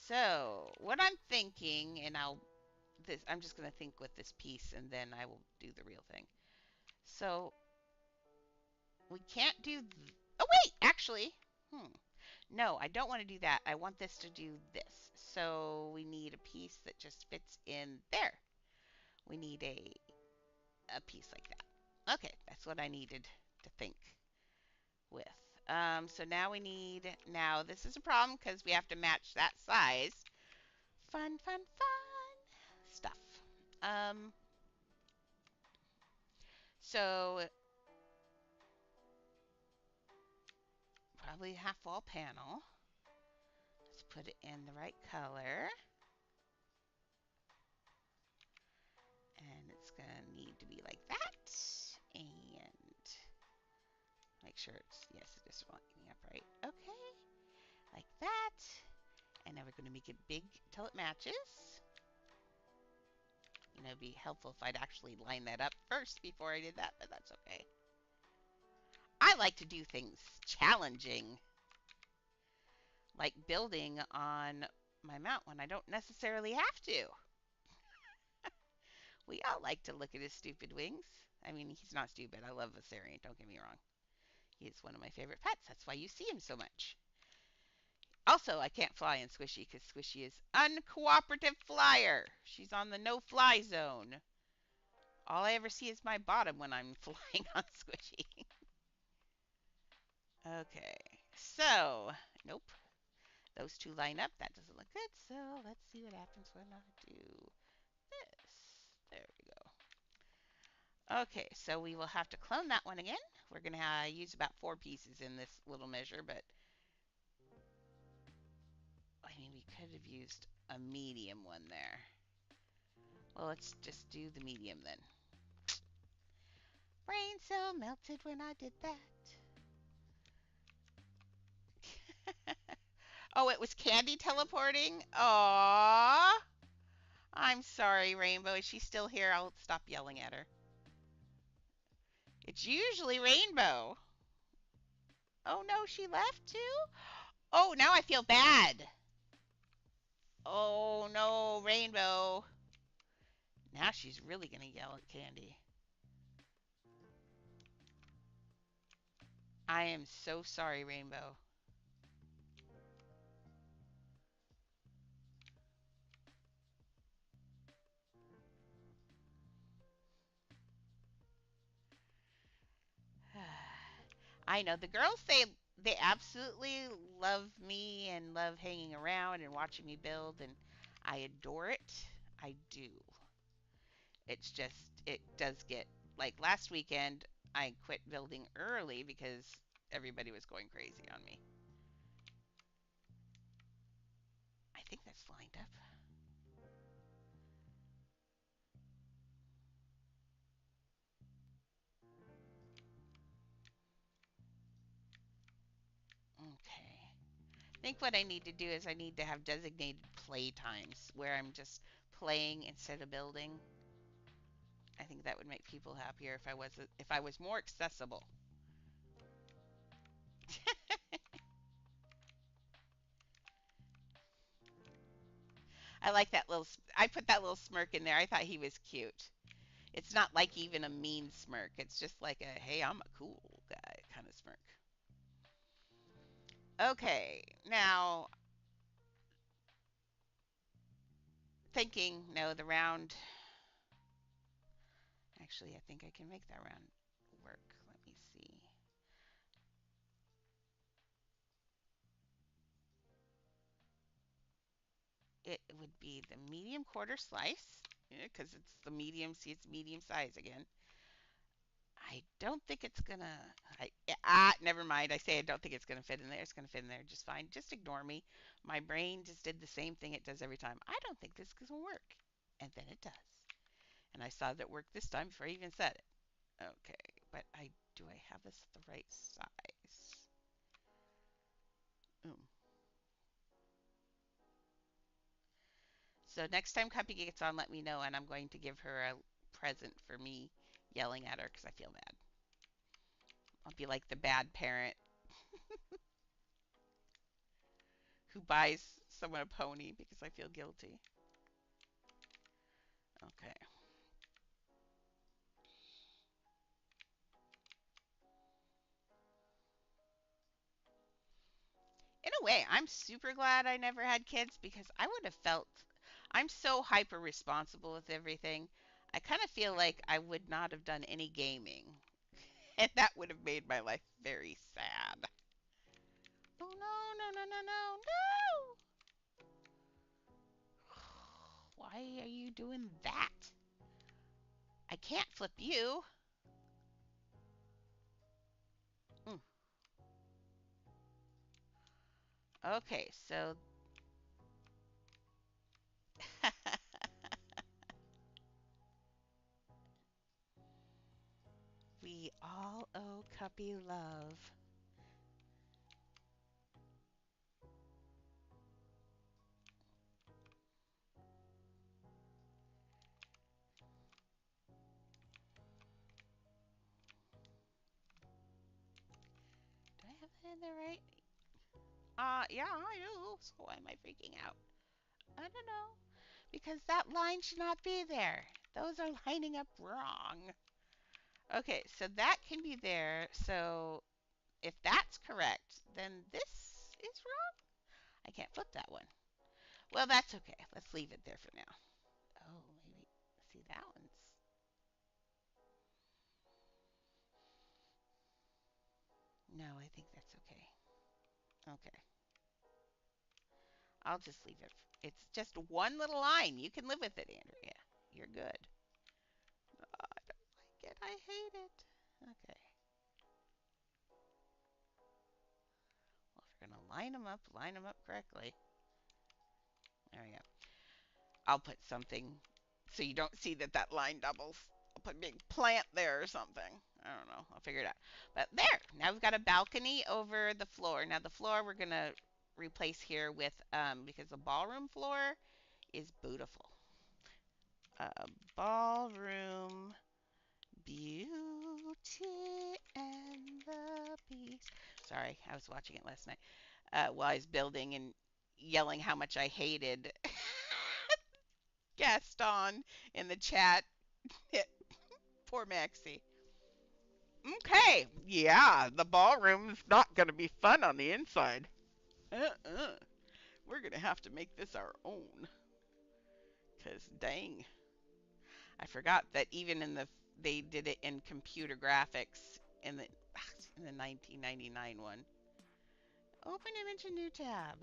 So, what I'm thinking, and I'm just going to think with this piece and then I will do the real thing. So, we can't do, oh wait, actually, no, I don't want to do that. I want this to do this. So, we need a piece that just fits in there. We need a piece like that. Okay, that's what I needed to think with. So now now this is a problem because we have to match that size. Fun, fun, fun stuff. Um, so probably half wall panel. Let's put it in the right color. And it's gonna need to be like that. And make sure it's, yes, it is lining up right. Okay, like that. And now we're gonna make it big till it matches. You know, it'd be helpful if I'd actually line that up first before I did that, but that's okay. I like to do things challenging, like building on my mount when I don't necessarily have to. We all like to look at his stupid wings. I mean, he's not stupid. I love Viserion, don't get me wrong. He's one of my favorite pets. That's why you see him so much. Also, I can't fly in Squishy because Squishy is uncooperative flyer. She's on the no-fly zone. All I ever see is my bottom when I'm flying on Squishy. Okay, so, nope. Those two line up. That doesn't look good. So let's see what happens when I do this. There we go. Okay, so we will have to clone that one again. We're going to use about 4 pieces in this little measure, but I mean, we could have used a medium one there. Well, let's just do the medium then. Brain so melted when I did that. Oh, it was Candy teleporting? Aww. I'm sorry, Rainbow. Is she still here? I'll stop yelling at her. It's usually Rainbow. Oh no, she left too? Oh, now I feel bad. Oh no, Rainbow. Now she's really gonna yell at Candy. I am so sorry, Rainbow. I know the girls say they absolutely love me and love hanging around and watching me build, and I adore it. I do. It's just, it does get, like last weekend, I quit building early because everybody was going crazy on me. I think that's lined up. Okay. I think what I need to do is I need to have designated play times where I'm just playing instead of building. I think that would make people happier if I was more accessible. I like that little. I put that little smirk in there. I thought he was cute. It's not like even a mean smirk. It's just like a hey, I'm a cool guy kind of smirk. Okay, now thinking. No, the round. Actually, I think I can make that round work. Let me see. It would be the medium quarter slice because it's the medium. See, it's medium size again. I don't think it's gonna. Never mind. I say I don't think it's gonna fit in there. It's gonna fit in there just fine. Just ignore me. My brain just did the same thing it does every time. I don't think this is gonna work, and then it does. And I saw that it worked this time before I even said it. Okay, but do I have this the right size? Ooh. So next time Cuppy gets on, let me know, and I'm going to give her a present for me yelling at her because I feel bad. I'll be like the bad parent who buys someone a pony because I feel guilty. Okay. In a way, I'm super glad I never had kids because I would have felt I'm so hyper responsible with everything. I kind of feel like I would not have done any gaming, and that would have made my life very sad. Oh no, no, no, no, no, no! Why are you doing that? I can't flip you. Mm. Okay, so we all owe Cuppy love. in the right. Yeah, I do. So why am I freaking out? I don't know. Because that line should not be there. Those are lining up wrong. Okay, so that can be there. So if that's correct, then this is wrong. I can't flip that one. Well, that's okay. Let's leave it there for now. Oh, maybe. See, that one's. No, I think that's okay. Okay. I'll just leave it. It's just one little line. You can live with it, Andrea. You're good. Oh, I don't like it. I hate it. Okay. Well, if we're going to line them up correctly. There we go. I'll put something so you don't see that that line doubles. I'll put a big plant there or something. I don't know. I'll figure it out. But there. Now we've got a balcony over the floor. Now the floor we're going to replace here with, because the ballroom floor is beautiful. Ballroom beauty and the beast. Sorry, I was watching it last night while I was building and yelling how much I hated Gaston in the chat. Poor Maxie. Okay, yeah, the ballroom's not going to be fun on the inside. Uh-uh. We're going to have to make this our own. Because, dang, I forgot that even in the they did it in computer graphics in the 1999 one. Open image in new tab.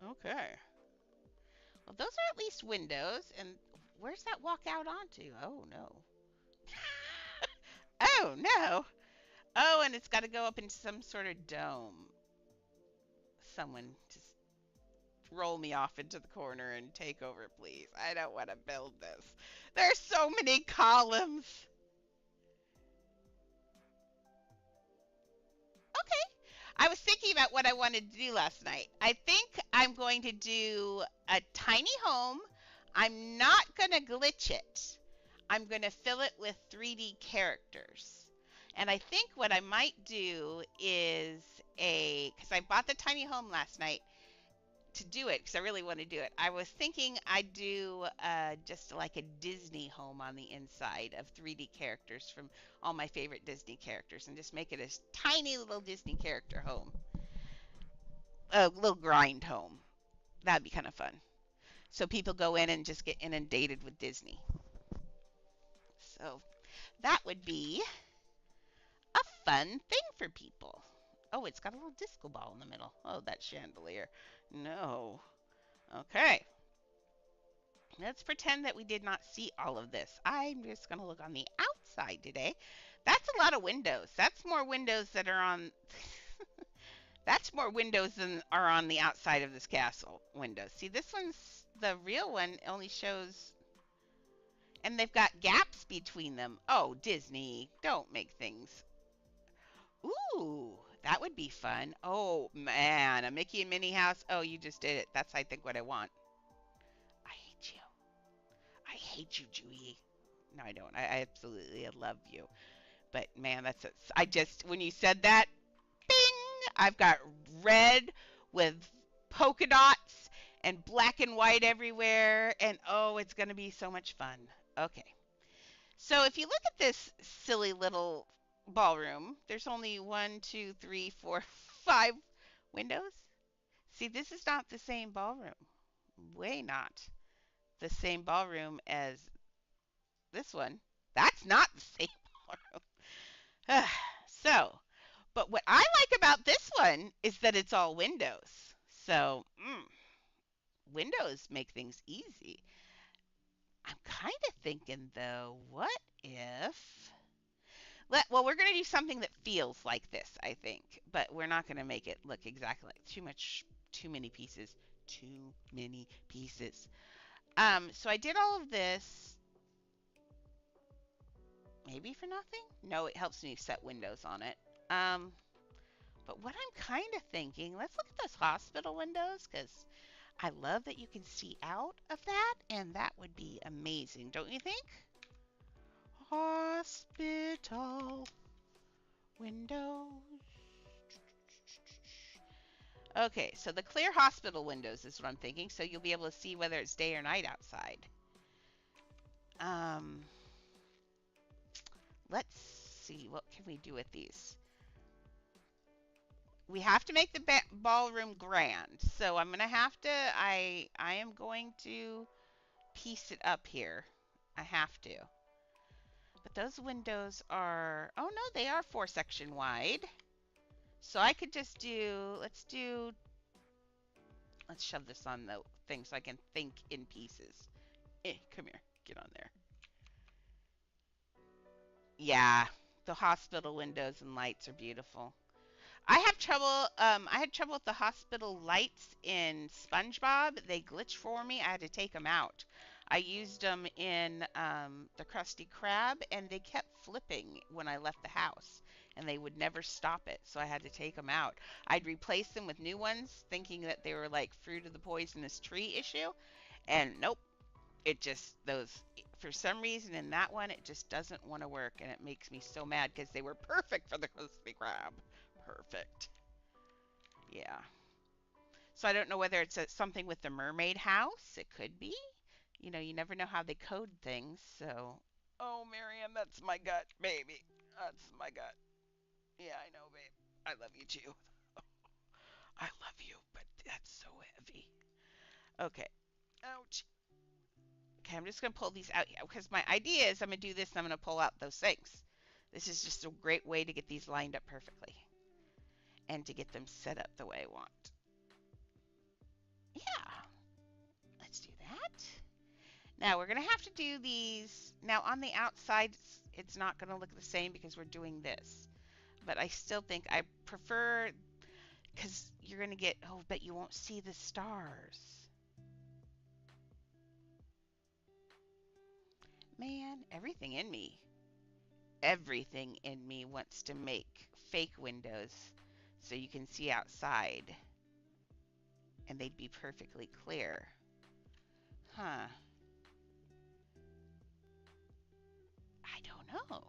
Okay. Well, those are at least windows. And where's that walk out onto? Oh no. Oh no. Oh, and it's got to go up into some sort of dome. Someone just roll me off into the corner and take over, please. I don't want to build this. There's so many columns. Okay. I was thinking about what I wanted to do last night. I think I'm going to do a tiny home. I'm not going to glitch it. I'm going to fill it with 3D characters. And I think what I might do is because I bought the tiny home last night to do it, because I really want to do it. I was thinking I'd do just like a Disney home on the inside of 3D characters from all my favorite Disney characters and just make it a tiny little Disney character home. A little grind home. That'd be kind of fun. So people go in and just get inundated with Disney. So that would be a fun thing for people. Oh, it's got a little disco ball in the middle. Oh, that chandelier. No. Okay. Let's pretend that we did not see all of this. I'm just going to look on the outside today. That's a lot of windows. That's more windows that are on... That's more windows than are on the outside of this castle windows. See, this one's... The real one only shows... And they've got gaps between them. Oh, Disney, don't make things... Ooh, that would be fun. Oh, man, a Mickey and Minnie house. Oh, you just did it. That's, I think, what I want. I hate you. I hate you, Chewie. No, I don't. I absolutely love you. But, man, that's it. I just, when you said that, bing, I've got red with polka dots and black and white everywhere. And, oh, it's going to be so much fun. Okay. So if you look at this silly little ballroom, there's only 1, 2, 3, 4, 5 windows. See, this is not the same ballroom. Way not the same ballroom as this one. That's not the same ballroom. So, but what I like about this one is that it's all windows. So, windows make things easy. I'm kind of thinking, though, what if... Well, we're going to do something that feels like this, I think. But we're not going to make it look exactly like too many pieces. Too many pieces. So I did all of this. Maybe for nothing? No, it helps me set windows on it. But what I'm kind of thinking, let's look at those hospital windows, because I love that you can see out of that, and that would be amazing, don't you think? Hospital windows. Okay, so the clear hospital windows is what I'm thinking, so you'll be able to see whether it's day or night outside. Um, let's see, what can we do with these? We have to make the ballroom grand, so I'm gonna have to. I am going to piece it up here. I have to. But those windows are. Oh no, they are 4 section wide. So I could just do. Let's shove this on the thing so I can think in pieces. Come here. Get on there. Yeah, the hospital windows and lights are beautiful. I have trouble. I had trouble with the hospital lights in SpongeBob. They glitched for me. I had to take them out. I used them in the Krusty Krab, and they kept flipping when I left the house, and they would never stop it. So I had to take them out. I'd replace them with new ones, thinking that they were like fruit of the poisonous tree issue, and nope. It just those for some reason in that one it just doesn't want to work, and it makes me so mad because they were perfect for the Krusty Krab. Perfect. Yeah. So I don't know whether it's something with the mermaid house. It could be. You know, you never know how they code things. So, oh, Miriam, that's my gut, baby. That's my gut. Yeah, I know, babe. I love you too. I love you, but that's so heavy. Okay. Ouch. Okay, I'm just gonna pull these out because my idea is I'm gonna do this and I'm gonna pull out those things. This is just a great way to get these lined up perfectly and to get them set up the way I want. Yeah, let's do that. Now we're going to have to do these. Now on the outside, it's not going to look the same because we're doing this. But I still think I prefer, because you're going to get, oh, but you won't see the stars. Man, everything in me wants to make fake windows so you can see outside and they'd be perfectly clear. Huh. I don't know.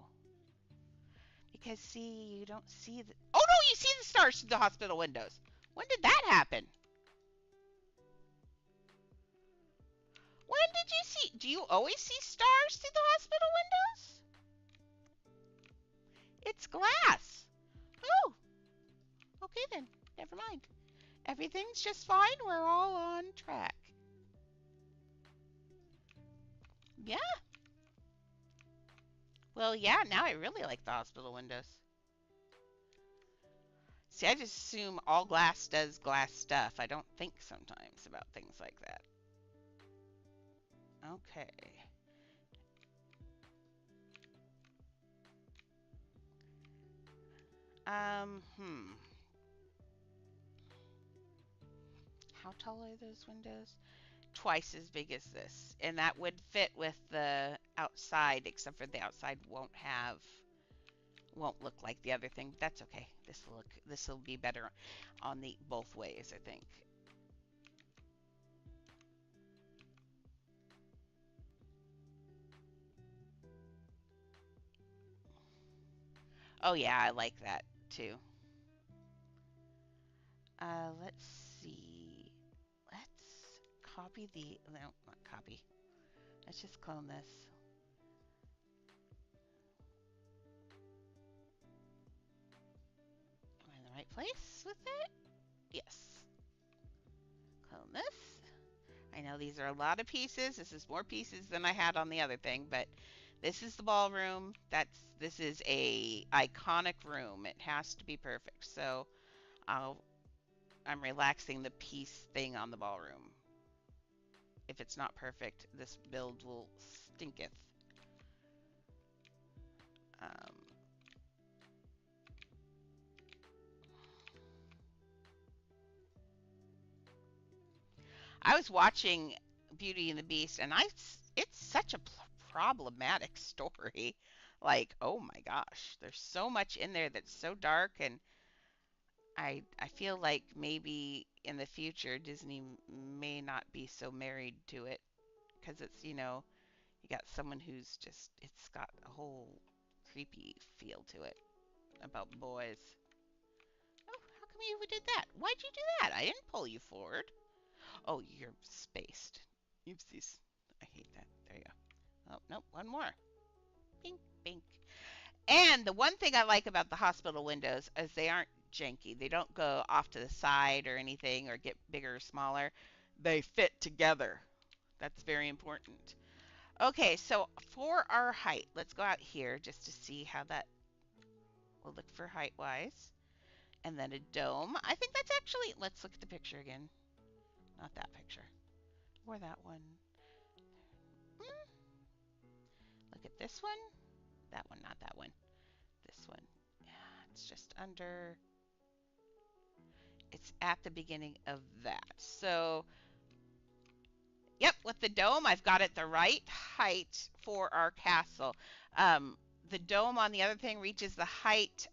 Because see, you don't see the. Oh no, you see the stars through the hospital windows. When did that happen? When did you see? Do you always see stars through the hospital windows? It's glass. Oh, okay then. Never mind. Everything's just fine. We're all on track. Yeah. Well, yeah, now I really like the hospital windows. See, I just assume all glass does glass stuff. I don't think sometimes about things like that. Okay. Hmm. How tall are those windows? Twice as big as this, and that would fit with the outside, except for the outside won't look like the other thing. But that's okay. This will be better on the both ways, I think. Oh yeah, I like that too. Let's see. Let's copy the no, not copy. Let's just clone this. Am I in the right place with it? Yes. Clone this. I know these are a lot of pieces. This is more pieces than I had on the other thing, but this is the ballroom. This is a iconic room. It has to be perfect. So I'm relaxing the piece thing on the ballroom. If it's not perfect, this build will stinketh. Um, I was watching Beauty and the Beast, and it's such a problematic story. Like, oh my gosh, there's so much in there that's so dark, and I feel like maybe in the future Disney may not be so married to it because it's you got someone who's just it's got a whole creepy feel to it about boys. Oh, how come me who did that. Why'd you do that? I didn't pull you forward. Oh, you're spaced. Oopsies. I hate that. There you go. Oh, nope. One more. Bink, bink. And the one thing I like about the hospital windows is they aren't janky. They don't go off to the side or anything or get bigger or smaller. They fit together. That's very important. Okay, so for our height, let's go out here just to see how that will look for height-wise. And then a dome. I think that's actually, let's look at the picture again. Not that picture. Or that one. Hmm. Look at this one. That one, not that one. This one. Yeah, it's just under. It's at the beginning of that. So, yep, with the dome, I've got it the right height for our castle. The dome on the other thing reaches the height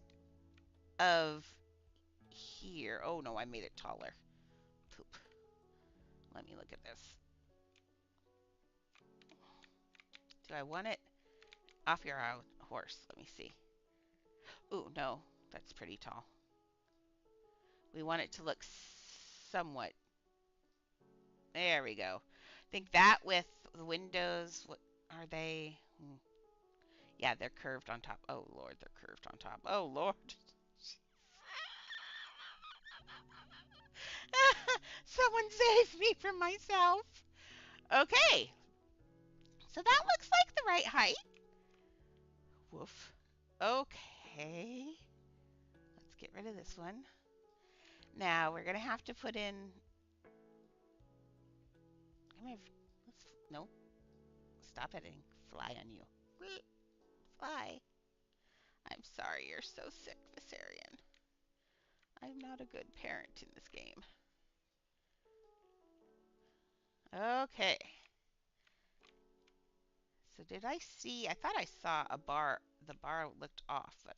of here. Oh no, I made it taller. Poop. Let me look at this. Do I want it off your horse? Let me see. Ooh, no, that's pretty tall. We want it to look somewhat. There we go. I think that with the windows, what are they? Yeah, they're curved on top. Oh, Lord, they're curved on top. Oh, Lord. Someone save me from myself. Okay. So that looks like the right height. Woof. Okay. Let's get rid of this one. Now we're going to have to put in. Come here. No. Stop editing. Fly on you. Fly. I'm sorry you're so sick, Viserion. I'm not a good parent in this game. Okay. So did I see? I thought I saw a bar. The bar looked off, but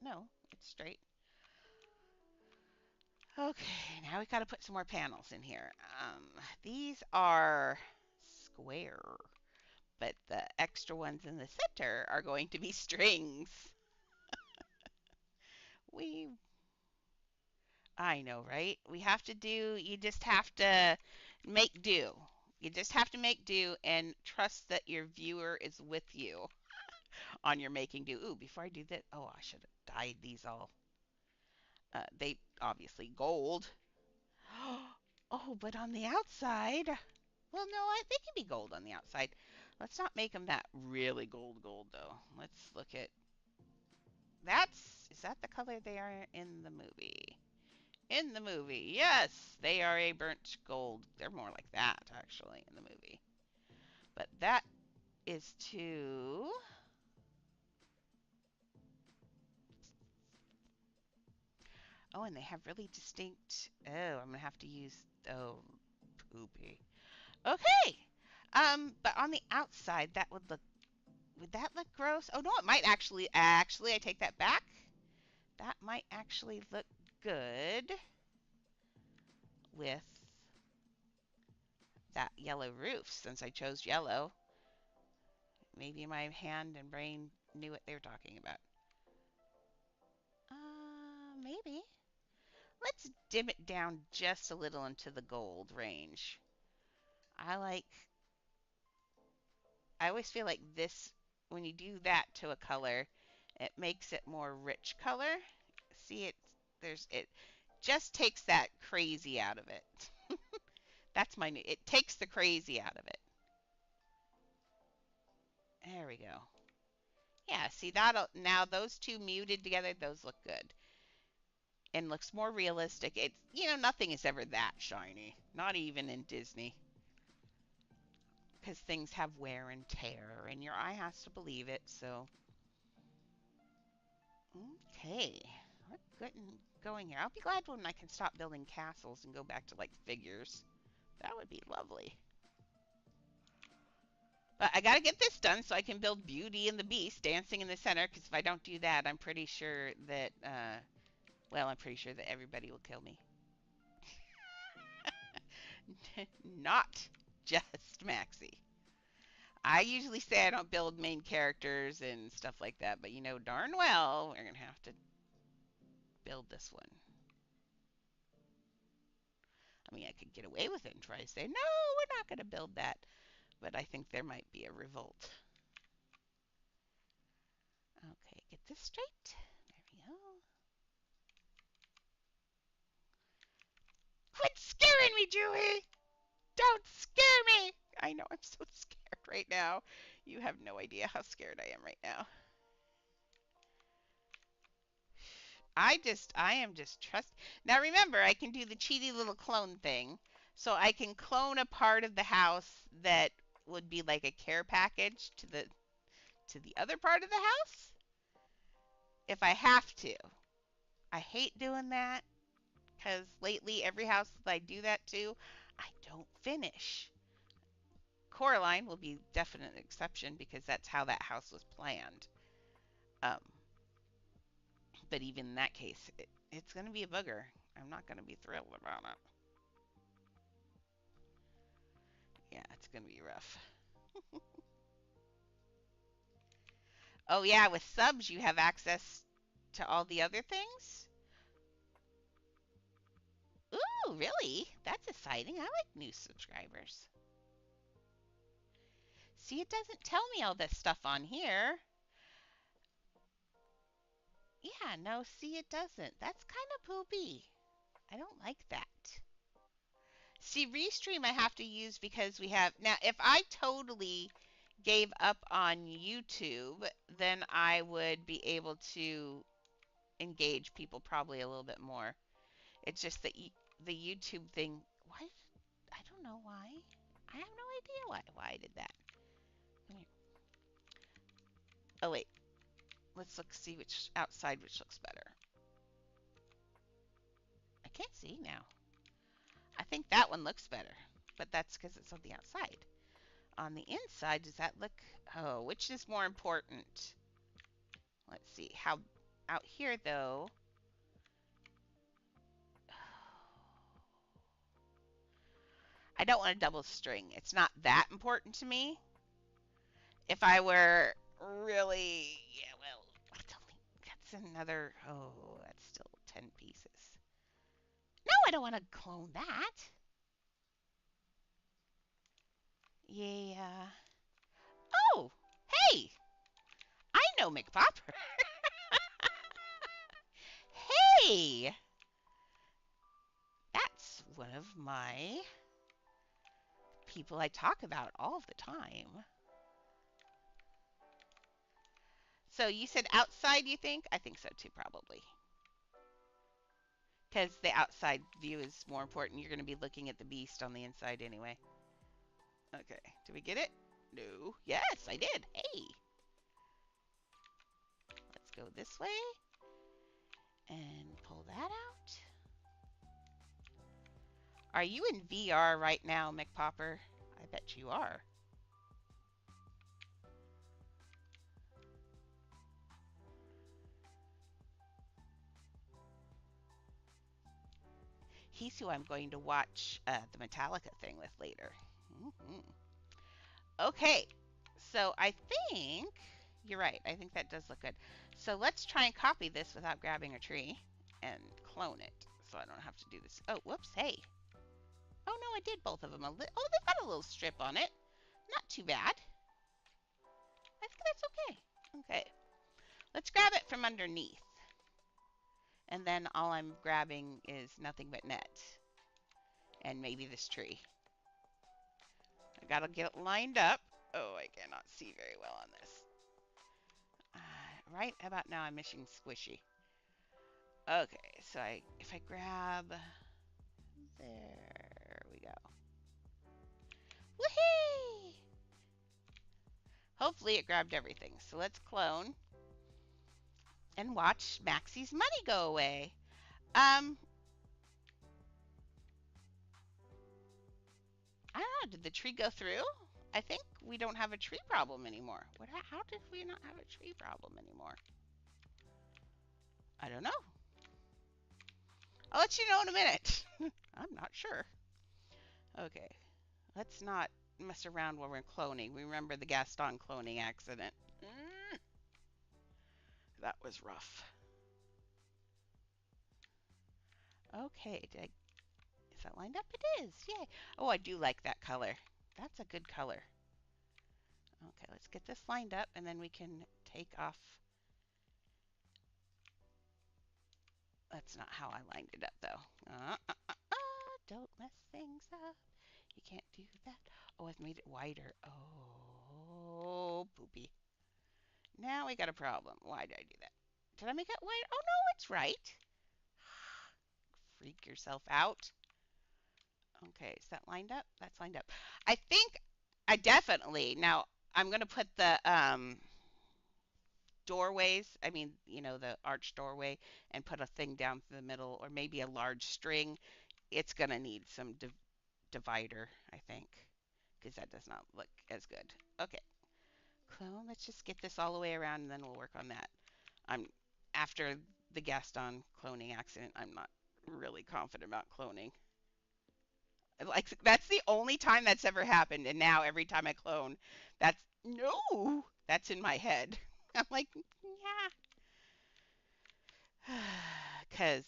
no, it's straight. Okay, now we got to put some more panels in here. These are square, but the extra ones in the center are going to be strings. we I know, right? We have to do, you just have to make do. You just have to make do and trust that your viewer is with you on your making do. Ooh, before I do that, oh, I should have dyed these all. They obviously gold. Oh, but on the outside, well, no, they can be gold on the outside. Let's not make them that really gold though. Let's look at, is that the color they are in the movie? In the movie, yes, they are a burnt gold. They're more like that, actually, in the movie. But that is too. Oh, and they have really distinct. Oh, I'm gonna have to use. Oh, poopy. Okay. But on the outside, that would look. Would that look gross? Oh no, it might actually. Actually, I take that back. That might actually look good with that yellow roof, since I chose yellow. Maybe my hand and brain knew what they were talking about. Maybe. Let's dim it down just a little into the gold range. I always feel like this, when you do that to a color, it makes it more rich color. See, it just takes that crazy out of it. That's my new, it takes the crazy out of it. There we go. Yeah, see that'll, now those two muted together, those look good. And looks more realistic. It's, nothing is ever that shiny. Not even in Disney. Because things have wear and tear, and your eye has to believe it, so. Okay. We're good and going here. I'll be glad when I can stop building castles and go back to, like, figures. That would be lovely. But I gotta get this done so I can build Beauty and the Beast dancing in the center, because if I don't do that, I'm pretty sure that, well, I'm pretty sure that everybody will kill me. Not just Maxie. I usually say I don't build main characters and stuff like that, but you know darn well we're going to have to build this one. I mean, I could get away with it and try to say, no, we're not going to build that. But I think there might be a revolt. Okay, get this straight. There we go. Quit scaring me, Julie! Don't scare me! I know I'm so scared right now. You have no idea how scared I am right now. I am just trust. Now remember, I can do the cheaty little clone thing. So I can clone a part of the house that would be like a care package to the other part of the house if I have to. I hate doing that because lately every house that I do that to, I don't finish. Coraline will be definite exception because that's how that house was planned. Um, but even in that case, it's going to be a booger. I'm not going to be thrilled about it. Yeah, it's going to be rough. Oh yeah, with subs you have access to all the other things? Ooh, really? That's exciting. I like new subscribers. See, it doesn't tell me all this stuff on here. Yeah, no, see, it doesn't. That's kind of poopy. I don't like that. See, Restream I have to use because we have... Now, if I totally gave up on YouTube, then I would be able to engage people probably a little bit more. It's just that the YouTube thing... Why? I don't know why. I have no idea why I did that. Come here. Oh, wait. Let's look, see which outside which looks better. I can't see now. I think that one looks better, but that's because it's on the outside. On the inside, does that look... Oh, which is more important? Let's see. How out here, though... I don't want a double string. It's not that important to me. If I were really... Yeah, well, that's another... Oh, that's still 10 pieces. No, I don't want to clone that. Yeah. Oh, hey! I know McPopper. Hey! That's one of my people I talk about all the time. So you said outside, you think? I think so too, probably. Because the outside view is more important. You're going to be looking at the beast on the inside anyway. Okay, did we get it? No. Yes, I did. Hey! Let's go this way. And pull that out. Are you in VR right now, McPopper? I bet you are. He's who I'm going to watch the Metallica thing with later. Mm-hmm. Okay, so I think you're right. I think that does look good. So let's try and copy this without grabbing a tree and clone it so I don't have to do this. Oh, whoops, hey. Oh, no, I did both of them. Oh, they've got a little strip on it. Not too bad. I think that's okay. Okay, let's grab it from underneath. And then all I'm grabbing is nothing but net. And maybe this tree. I gotta get it lined up. Oh, I cannot see very well on this. Right about now I'm missing squishy. Okay, so if I grab... There we go. Woohoo! Hopefully it grabbed everything. So let's clone. And watch Maxie's money go away. I don't know. Did the tree go through? I think we don't have a tree problem anymore. How did we not have a tree problem anymore? I don't know. I'll let you know in a minute. I'm not sure. Okay. Let's not mess around while we're cloning. Remember the Gaston cloning accident. That was rough. Okay. Is that lined up? It is. Yay. Oh, I do like that color. That's a good color. Okay, let's get this lined up and then we can take off. That's not how I lined it up though. Don't mess things up. You can't do that. Oh, I've made it wider. Oh, poopy. Now we got a problem. Why did I do that? Did I make it wide? Oh, no, it's right. Freak yourself out. Okay, is that lined up? That's lined up. I think I definitely, now I'm going to put the doorways, I mean, the arch doorway, and put a thing down through the middle, or maybe a large string. It's going to need some divider, I think, because that does not look as good. Okay, clone, let's just get this all the way around, and then we'll work on that. I'm After the Gaston cloning accident, I'm not really confident about cloning. Like that's the only time that's ever happened, and now every time I clone, that's no, that's in my head. I'm like, yeah, because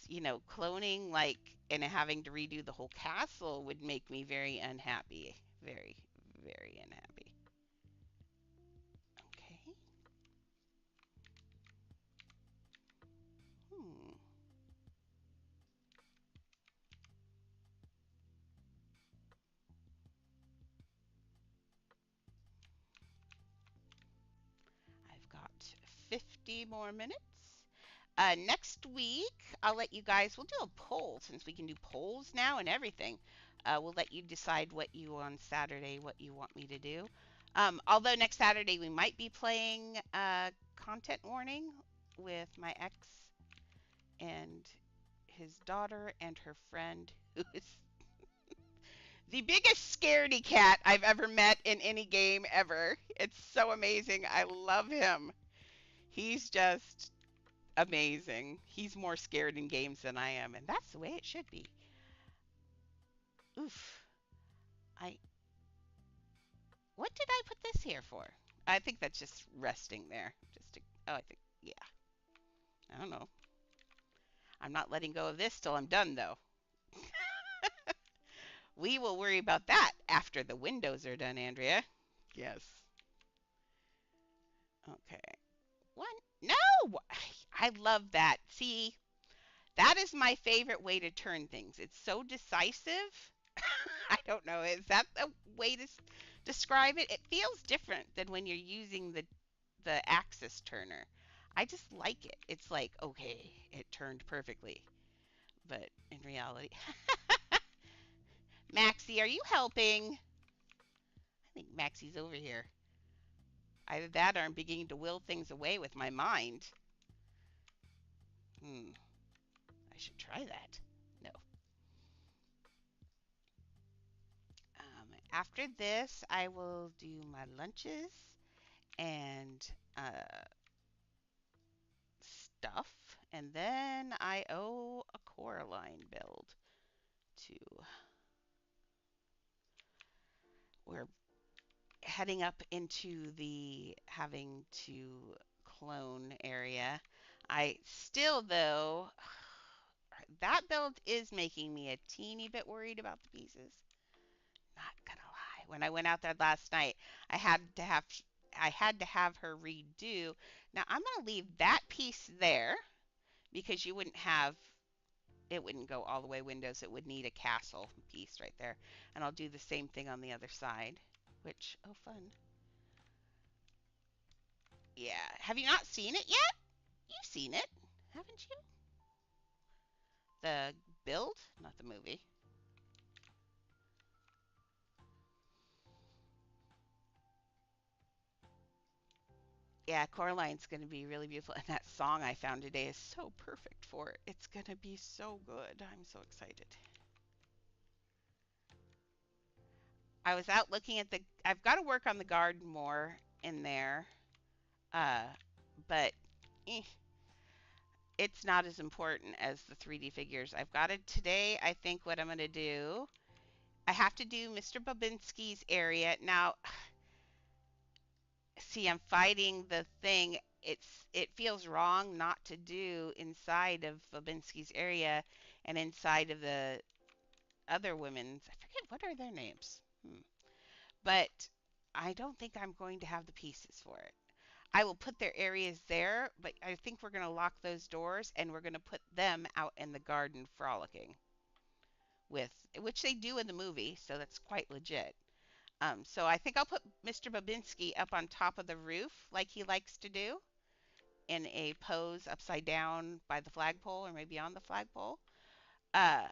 cloning like and having to redo the whole castle would make me very unhappy, very, very unhappy. Okay. Hmm. I've got 50 more minutes. Next week, I'll let you guys, we'll do a poll since we can do polls now and everything. We'll let you decide what you on Saturday, what you want me to do. Although next Saturday we might be playing Content Warning with my ex and his daughter and her friend, who is the biggest scaredy cat I've ever met in any game ever. It's so amazing. I love him. He's just amazing. He's more scared in games than I am, and that's the way it should be. Oof. I What did I put this here for? I think that's just resting there. Just to, oh, I think yeah. I don't know. I'm not letting go of this till I'm done though. We will worry about that after the windows are done, Andrea. Yes. Okay. One. No. I love that. See, that is my favorite way to turn things. It's so decisive. I don't know. Is that the way to describe it? It feels different than when you're using the axis turner. I just like it. It's like, okay, it turned perfectly. But in reality, Maxie, are you helping? I think Maxie's over here. Either that or I'm beginning to will things away with my mind. I should try that. No. After this, I will do my lunches and stuff, and then I owe a Coraline build to. We're heading up into the having to clone area. I still, though, that build is making me a teeny bit worried about the pieces. Not gonna lie. When I went out there last night, I had to have I had to have her redo. Now I'm gonna leave that piece there because you wouldn't have it wouldn't go all the way windows. It would need a castle piece right there. And I'll do the same thing on the other side, which, oh, fun. Yeah. Have you not seen it yet? You've seen it, haven't you? The build, not the movie. Yeah, Coraline's going to be really beautiful. And that song I found today is so perfect for it. It's going to be so good. I'm so excited. I was out looking at I've got to work on the garden more in there. Uh, but eh, it's not as important as the 3D figures. I've got it today. I think what I'm going to do, I have to do Mr. Babinski's area. Now, see, I'm fighting the thing. It feels wrong not to do inside of Babinski's area and inside of the other women's, I forget what are their names. But I don't think I'm going to have the pieces for it. I will put their areas there, but I think we're going to lock those doors and we're going to put them out in the garden frolicking with, which they do in the movie, so that's quite legit. So I think I'll put Mr. Babinski up on top of the roof like he likes to do in a pose upside down by the flagpole or maybe on the flagpole. Uh,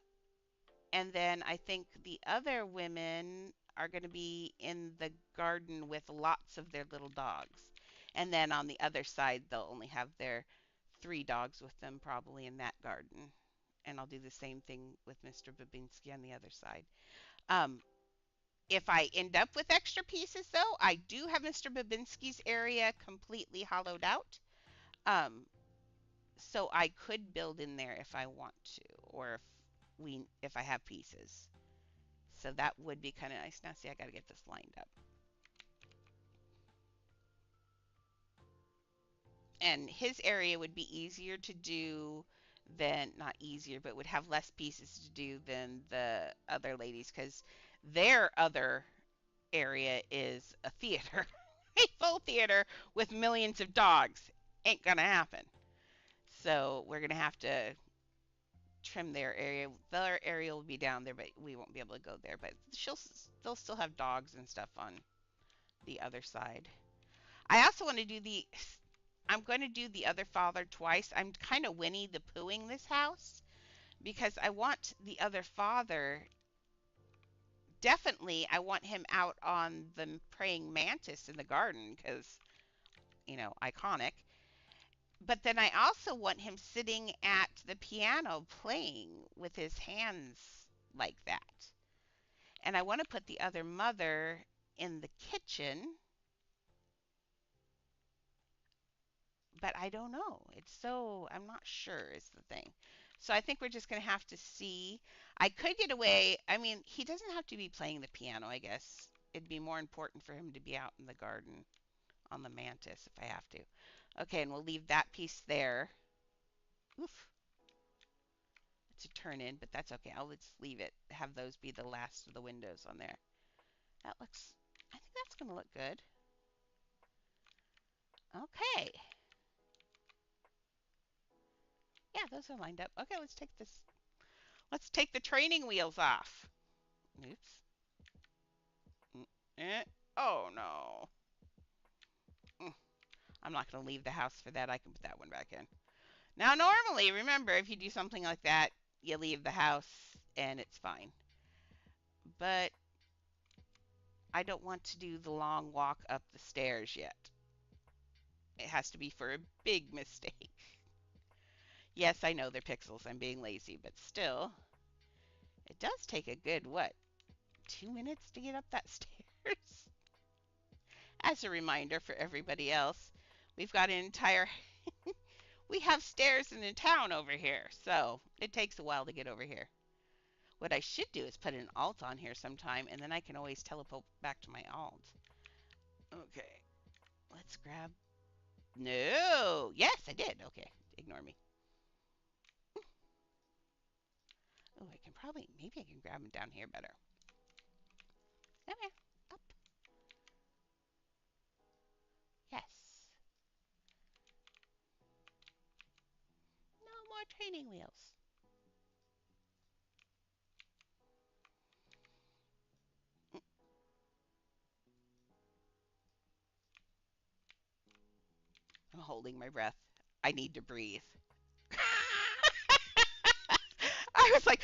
and then I think the other women are going to be in the garden with lots of their little dogs. And then on the other side, they'll only have their 3 dogs with them, probably in that garden. And I'll do the same thing with Mr. Babinski on the other side. Um, if I end up with extra pieces, though, I do have Mr. Babinski's area completely hollowed out. Um, so I could build in there if I want to, or if I have pieces. So that would be kind of nice. Now, see, I got to get this lined up. And his area would be easier to do than, not easier, but would have less pieces to do than the other ladies because their other area is a theater, a full theater with millions of dogs. Ain't gonna happen. So we're gonna have to trim their area. Their area will be down there, but we won't be able to go there. But they'll still have dogs and stuff on the other side. I also want to do the. I'm going to do the other father twice. I'm kind of Winnie the Poohing this house because I want the other father. Definitely, I want him out on the praying mantis in the garden because, iconic. But then I also want him sitting at the piano playing with his hands like that. And I want to put the other mother in the kitchen, but I don't know. I'm not sure is the thing. So I think we're just going to have to see. I could get away. I mean, he doesn't have to be playing the piano, I guess. It'd be more important for him to be out in the garden on the mantis if I have to. Okay, and we'll leave that piece there. Oof. It's a turn in, but that's okay. I'll just leave it. Have those be the last of the windows on there. I think that's going to look good. Okay. Yeah, those are lined up. Okay, let's take this. Let's take the training wheels off. Oops. Eh. Oh, no. I'm not going to leave the house for that. I can put that one back in. Now, normally, remember, if you do something like that, you leave the house and it's fine. But I don't want to do the long walk up the stairs yet. It has to be for a big mistake. Yes, I know they're pixels. I'm being lazy, but still, it does take a good, what, 2 minutes to get up that stairs? As a reminder for everybody else, we've got an entire, we have stairs in the town over here, so it takes a while to get over here. What I should do is put an alt on here sometime, and then I can always teleport back to my alt. Okay, let's grab, no, yes, I did. Okay, ignore me. Oh, I can probably, maybe I can grab them down here better. Okay, up. Yes. No more training wheels. I'm holding my breath. I need to breathe. I was like,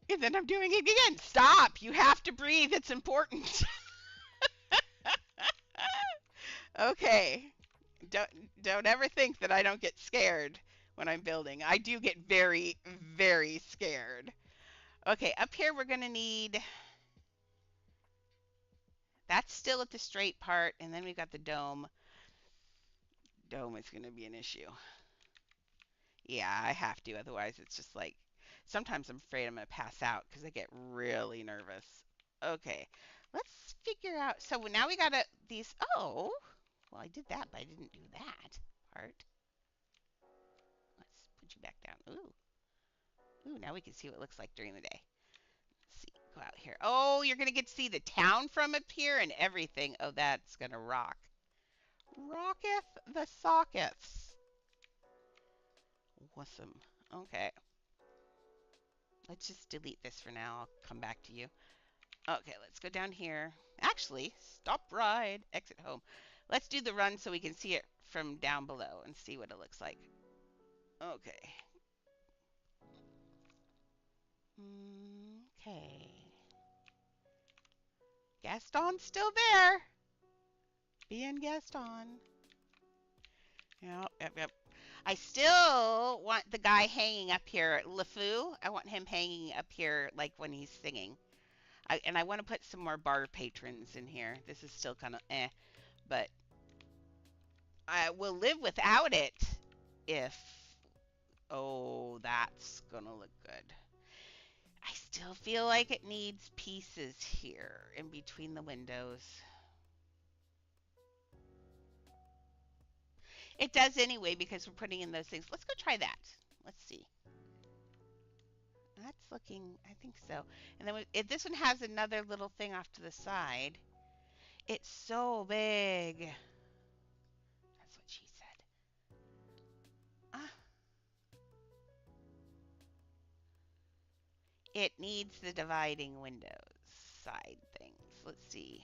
and then I'm doing it again. Stop. You have to breathe. It's important. Okay. Don't don't ever think that I don't get scared when I'm building. I do get very, very scared. Okay, up here we're gonna need, that's still at the straight part, and then we've got the dome. Dome is gonna be an issue. Yeah, I have to, otherwise it's just like, sometimes I'm afraid I'm gonna pass out because I get really nervous. Okay, let's figure out, so now we got these, oh, well I did that, but I didn't do that part. Let's put you back down. Ooh. Ooh, now we can see what it looks like during the day. Let's see. Go out here. Oh, you're going to get to see the town from up here and everything. Oh, that's going to rock. Rocketh the sockets. Awesome. Okay. Let's just delete this for now. I'll come back to you. Okay, let's go down here. Actually, stop ride, exit home. Let's do the run so we can see it from down below and see what it looks like. Okay. Okay. Gaston's still there. Being Gaston. Yep, yep, yep. I still want the guy hanging up here, LeFou. I want him hanging up here like when he's singing. And I want to put some more bar patrons in here. This is still kind of but I will live without it if. Oh, that's gonna look good. I still feel like it needs pieces here in between the windows. It does anyway because we're putting in those things. Let's go try that. Let's see. That's looking, I think so. And then if this one has another little thing off to the side. It's so big. That's what she said. Ah. It needs the dividing windows side things. Let's see.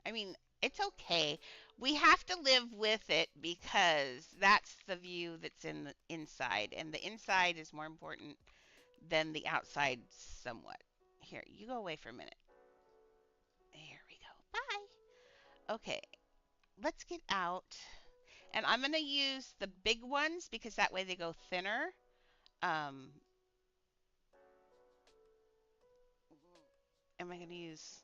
I mean, it's okay. We have to live with it because that's the view that's in the inside, and the inside is more important than the outside somewhat. Here, you go away for a minute. There we go. Bye. Okay, let's get out. And I'm going to use the big ones because that way they go thinner. Um, am I going to use...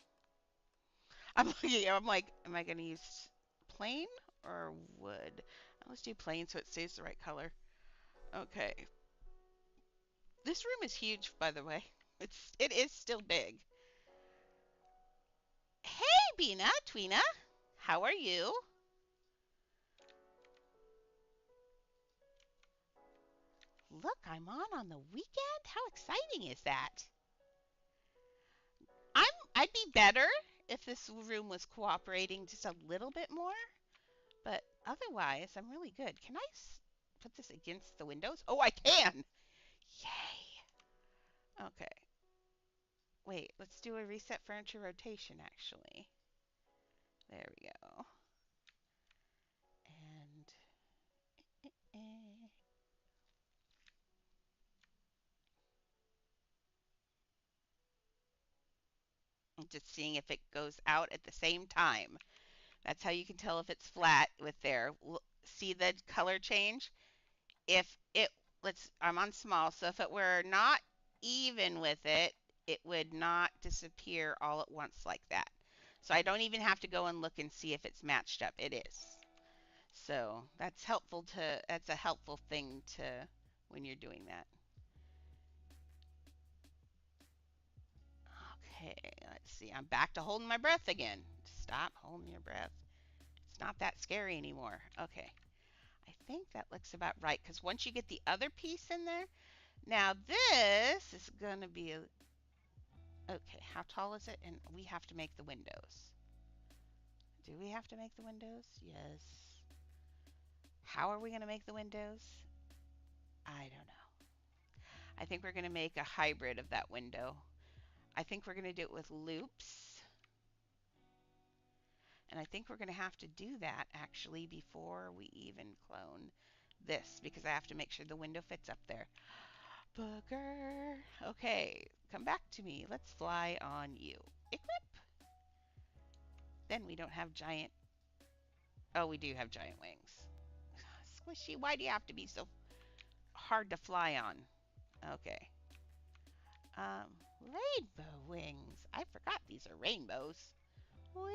I'm looking, I'm like, am I going to use plain or wood? Let's do plain so it stays the right color. Okay. This room is huge, by the way. It is still big. Hey, Bina, Tweena. How are you? Look, I'm on the weekend? How exciting is that? I'd be better if this room was cooperating just a little bit more, but otherwise, I'm really good. Can I put this against the windows? Oh, I can! Yay! Okay. Wait, let's do a reset furniture rotation, actually. There we go. And... I'm just seeing if it goes out at the same time. That's how you can tell if it's flat with there. See the color change? If it, I'm on small, so if it were not even with it, it would not disappear all at once like that. So I don't even have to go and look and see if it's matched up. It is. So that's that's a helpful thing to when you're doing that. Okay, let's see. I'm back to holding my breath again. Stop holding your breath. It's not that scary anymore. Okay. I think that looks about right because once you get the other piece in there, now this is going to be okay, how tall is it? And we have to make the windows. Do we have to make the windows? Yes. How are we going to make the windows? I don't know. I think we're going to make a hybrid of that window. I think we're going to do it with loops. And I think we're going to have to do that actually before we even clone this because I have to make sure the window fits up there. Booger. Okay, come back to me. Let's fly on you. Equip. Then we don't have giant... Oh, we do have giant wings. Squishy, why do you have to be so hard to fly on? Okay. Rainbow wings. I forgot these are rainbows. Whee!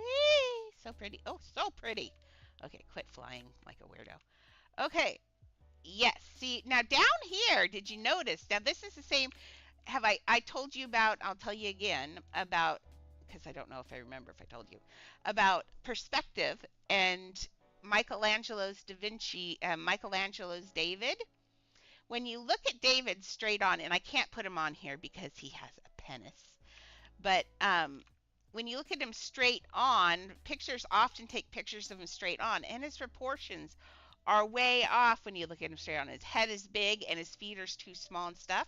So pretty. Oh, so pretty. Okay, quit flying like a weirdo. Okay. Yes. See, now down here, did you notice? Now this is the same. I told you about, I'll tell you again, about, because I don't know if I remember if I told you, about perspective and Michelangelo's Da Vinci, Michelangelo's David. when you look at David straight on, and I can't put him on here because he has a penis, but when you look at him straight on, pictures often take pictures of him straight on, and his proportions are way off when you look at him straight on. His head is big and his feet are too small and stuff.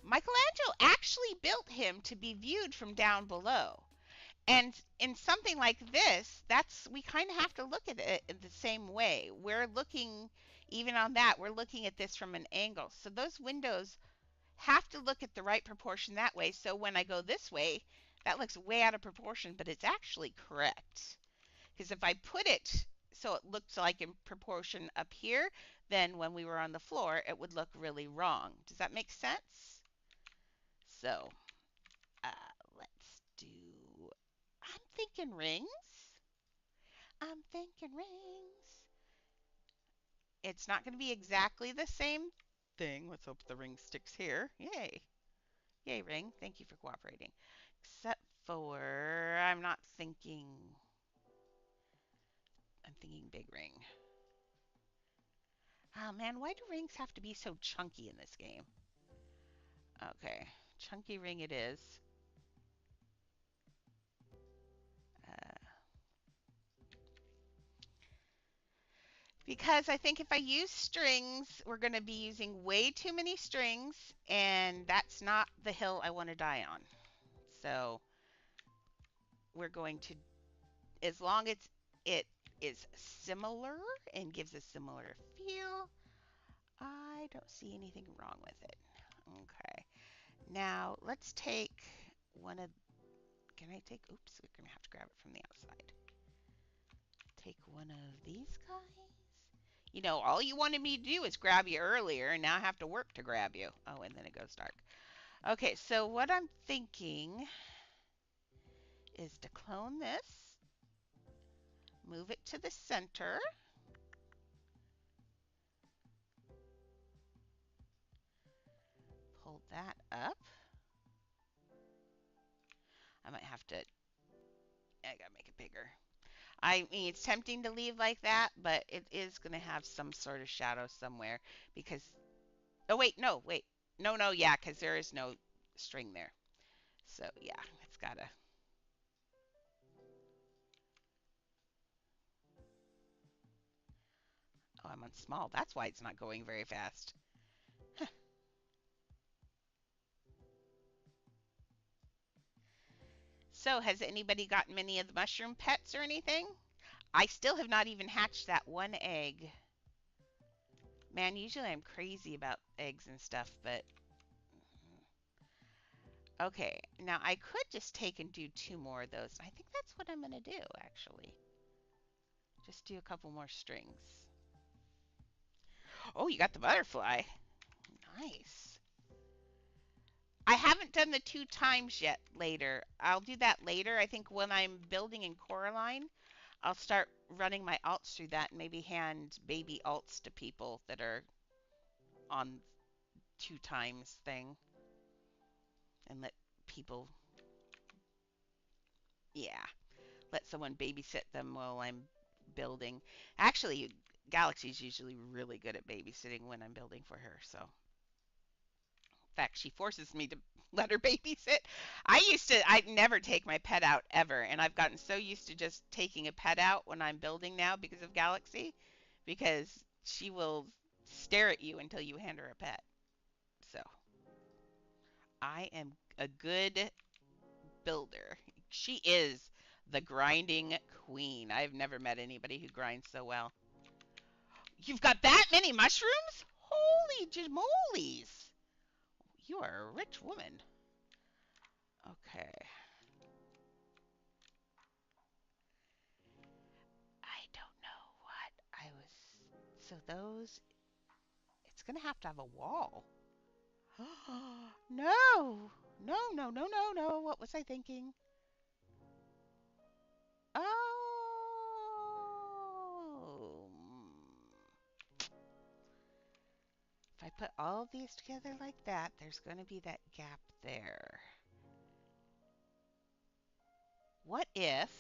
Michelangelo actually built him to be viewed from down below. And in something like this, that's we kind of have to look at it in the same way. We're looking, even on that, we're looking at this from an angle. So those windows have to look at the right proportion that way. So when I go this way, that looks way out of proportion, but it's actually correct. Because if I put it so it looks like in proportion up here, then when we were on the floor, it would look really wrong. Does that make sense? So let's do, I'm thinking rings. I'm thinking rings. It's not going to be exactly the same thing. Let's hope the ring sticks here. Yay. Yay, ring. Thank you for cooperating. Except for, I'm thinking big ring. Oh man, why do rings have to be so chunky in this game? Okay, chunky ring it is. Uh, because I think if I use strings, we're going to be using way too many strings, and that's not the hill I want to die on. So we're going to, as long as it is similar and gives a similar feel, I don't see anything wrong with it. Okay. Now let's take one of, can I take, oops, we're going to have to grab it from the outside. Take one of these guys. You know, all you wanted me to do is grab you earlier, and now I have to work to grab you. Oh, and then it goes dark. Okay, so what I'm thinking is to clone this, move it to the center, pull that up. I might have to, I gotta make it bigger. I mean, it's tempting to leave like that, but it is going to have some sort of shadow somewhere because, oh, wait, no, wait. No, no, yeah, because there is no string there. So, yeah, it's got to. Oh, I'm on small. That's why it's not going very fast. So, has anybody gotten many of the mushroom pets or anything? I still have not even hatched that one egg. Man, usually I'm crazy about eggs and stuff, but okay. Now I could just take and do two more of those. I think that's what I'm going to do, actually. Just do a couple more strings. Oh, you got the butterfly. Nice. I haven't done the 2 times yet later. I'll do that later. I think when I'm building in Coraline, I'll start running my alts through that and maybe hand baby alts to people that are on 2 times thing and let people, yeah, let someone babysit them while I'm building. Actually, Galaxy's usually really good at babysitting when I'm building for her, so fact, she forces me to let her babysit. I'd never take my pet out ever, and I've gotten so used to just taking a pet out when I'm building now because of Galaxy, because she will stare at you until you hand her a pet. So I am a good builder. She is the grinding queen. I've never met anybody who grinds so well. You've got that many mushrooms? Holy jamolies! You are a rich woman. Okay. I don't know what I was. So those. It's going to have a wall. No! No, no, no, no, no. What was I thinking? Oh. If I put all of these together like that, there's going to be that gap there. What if.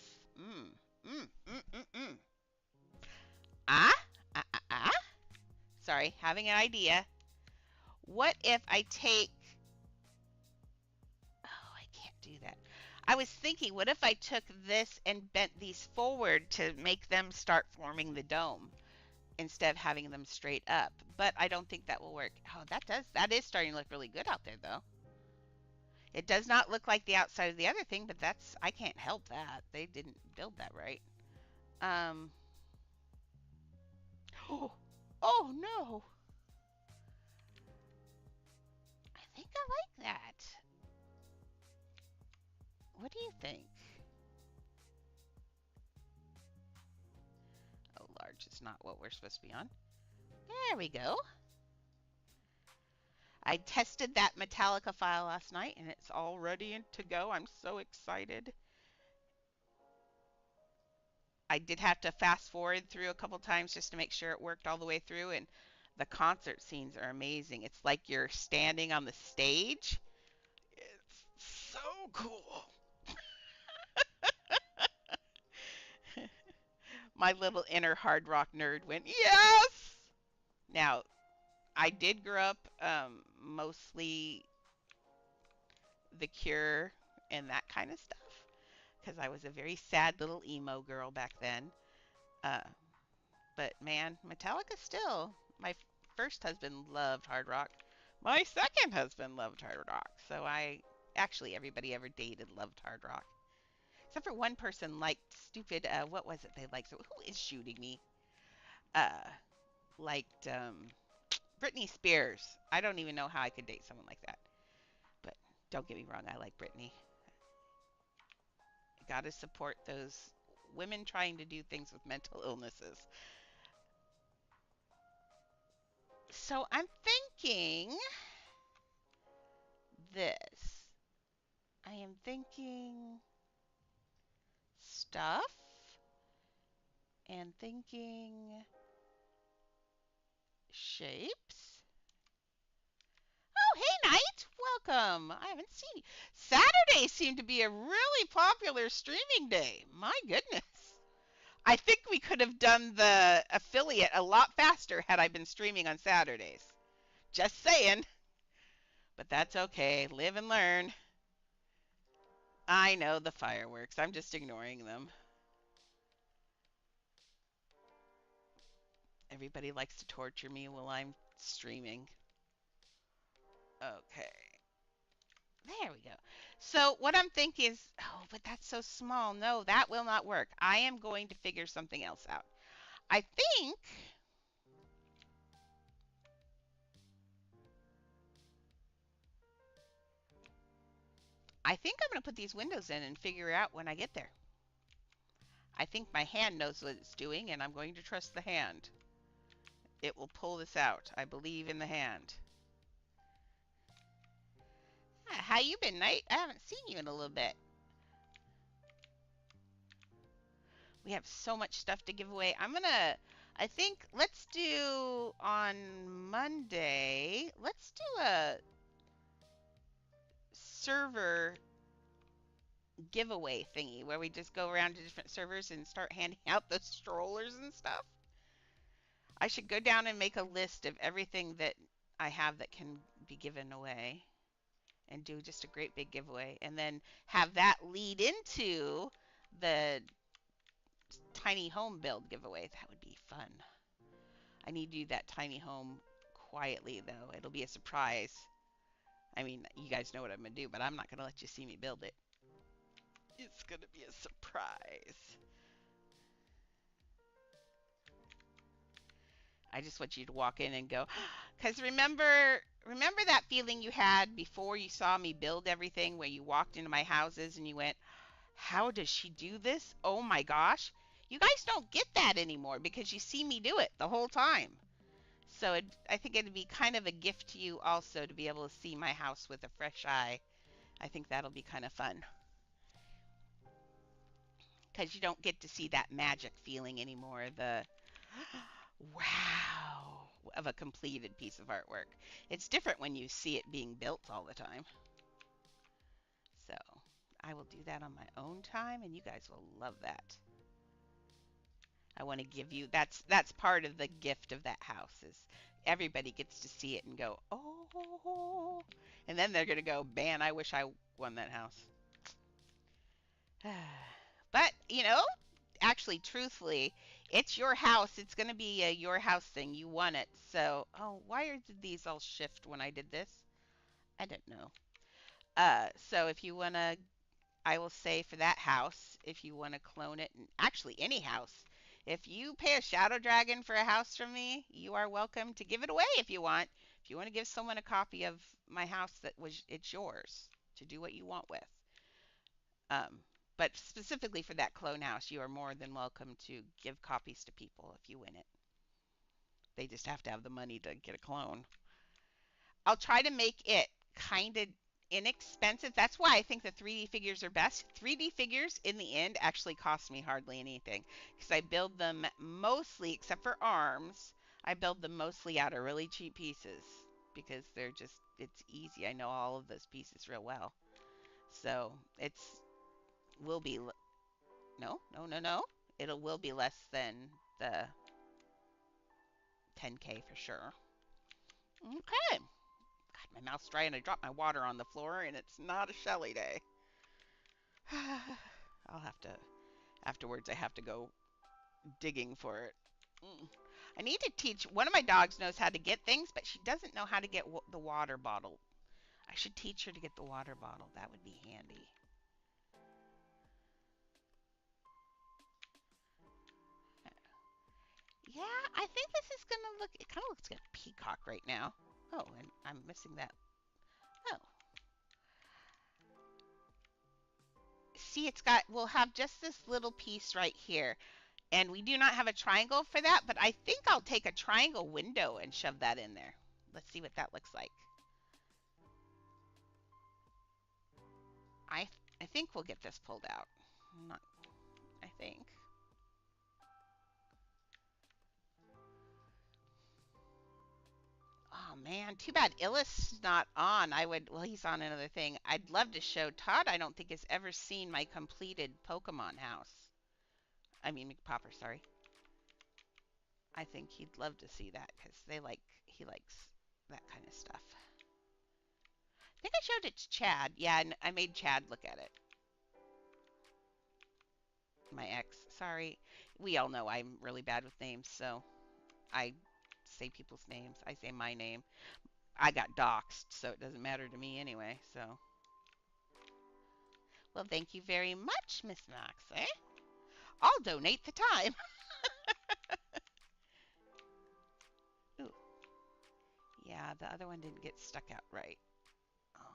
Mm, mm, mm, mm, mm. Ah? Ah, ah, ah? Sorry, having an idea. What if I take, oh, I can't do that. I was thinking, what if I took this and bent these forward to make them start forming the dome instead of having them straight up? But I don't think that will work. Oh, that is starting to look really good out there though. It does not look like the outside of the other thing, but I can't help that. They didn't build that right. Um, oh, oh no. I think I like that. What do you think? Oh, large is not what we're supposed to be on. There we go. I tested that Metallica file last night and it's all ready to go. I'm so excited. I did have to fast forward through a couple times just to make sure it worked all the way through, and the concert scenes are amazing. It's like you're standing on the stage. It's so cool. My little inner hard rock nerd went, yes! Now, I did grow up mostly The Cure and that kind of stuff because I was a very sad little emo girl back then. Uh, but man, Metallica still. My first husband loved hard rock. My second husband loved hard rock. So actually, everybody ever dated loved hard rock. Except for one person liked stupid, what was it they liked? So who is shooting me? Uh, liked Britney Spears. I don't even know how I could date someone like that. But don't get me wrong, I like Britney. Got to support those women trying to do things with mental illnesses. So I'm thinking this. I am thinking stuff and thinking shapes. Oh, hey, Knight. Welcome. I haven't seen you. Saturdays seem to be a really popular streaming day. My goodness. I think we could have done the affiliate a lot faster had I been streaming on Saturdays. Just saying. But that's okay. Live and learn. I know the fireworks. I'm just ignoring them. Everybody likes to torture me while I'm streaming. Okay. There we go. So what I'm thinking is, oh, but that's so small. No, that will not work. I am going to figure something else out. I think I'm going to put these windows in and figure it out when I get there. I think my hand knows what it's doing, and I'm going to trust the hand. It will pull this out. I believe in the hand. How you been, Knight? I haven't seen you in a little bit. We have so much stuff to give away. I think let's do on Monday, let's do a server giveaway thingy where we just go around to different servers and start handing out the strollers and stuff. I should go down and make a list of everything that I have that can be given away and do just a great big giveaway and then have that lead into the tiny home build giveaway. That would be fun. I need to do that tiny home quietly though. It'll be a surprise. I mean, you guys know what I'm going to do, but I'm not going to let you see me build it. It's going to be a surprise. I just want you to walk in and go, because remember that feeling you had before you saw me build everything where you walked into my houses and you went, how does she do this? Oh my gosh. You guys don't get that anymore because you see me do it the whole time. So I think it'd be kind of a gift to you also to be able to see my house with a fresh eye. I think that'll be kind of fun. Because you don't get to see that magic feeling anymore. The wow of a completed piece of artwork. It's different when you see it being built all the time. So I will do that on my own time and you guys will love that. I want to give you that's part of the gift of that house is everybody gets to see it and go, oh, and then they're gonna go, man, I wish I won that house. But actually, truthfully, it's your house. It's gonna be a your house thing. You won it. So, oh, did these all shift when I did this? I don't know. So if you wanna, I will say for that house, if you wanna clone it, and actually any house, if you pay a shadow dragon for a house from me, you are welcome to give it away if you want. If you want to give someone a copy of my house it's yours to do what you want with. Um, but specifically for that clone house, you are more than welcome to give copies to people if you win it. They just have to have the money to get a clone. I'll try to make it kind of inexpensive. That's why I think the 3D figures are best. 3D figures in the end actually cost me hardly anything because I build them mostly, except for arms, I build them mostly out of really cheap pieces because it's easy. I know all of those pieces real well. So will be, no, no, no, no. It will be less than the 10K for sure. Okay. God, my mouth's dry and I dropped my water on the floor and it's not a Shelly day. I'll have to, afterwards, I have to go digging for it. Mm. I need to teach, one of my dogs knows how to get things, but she doesn't know how to get the water bottle. I should teach her to get the water bottle. That would be handy. Yeah, I think this is going to look, it kind of looks like a peacock right now. Oh, and I'm missing that. Oh. See, we'll have just this little piece right here. And we do not have a triangle for that, but I think I'll take a triangle window and shove that in there. Let's see what that looks like. I I think we'll get this pulled out. Not, I think. Oh man, too bad Illis not on. Well, he's on another thing. I'd love to show Todd. I don't think has ever seen my completed Pokemon house. I mean, McPopper, sorry. I think he'd love to see that because he likes that kind of stuff. I think I showed it to Chad. Yeah, and I made Chad look at it. My ex. Sorry. We all know I'm really bad with names, so I say people's names. I say my name. I got doxxed, so it doesn't matter to me anyway, so. Well, thank you very much, Miss Knox, eh? I'll donate the time. Ooh. Yeah, the other one didn't get stuck out right. Oh,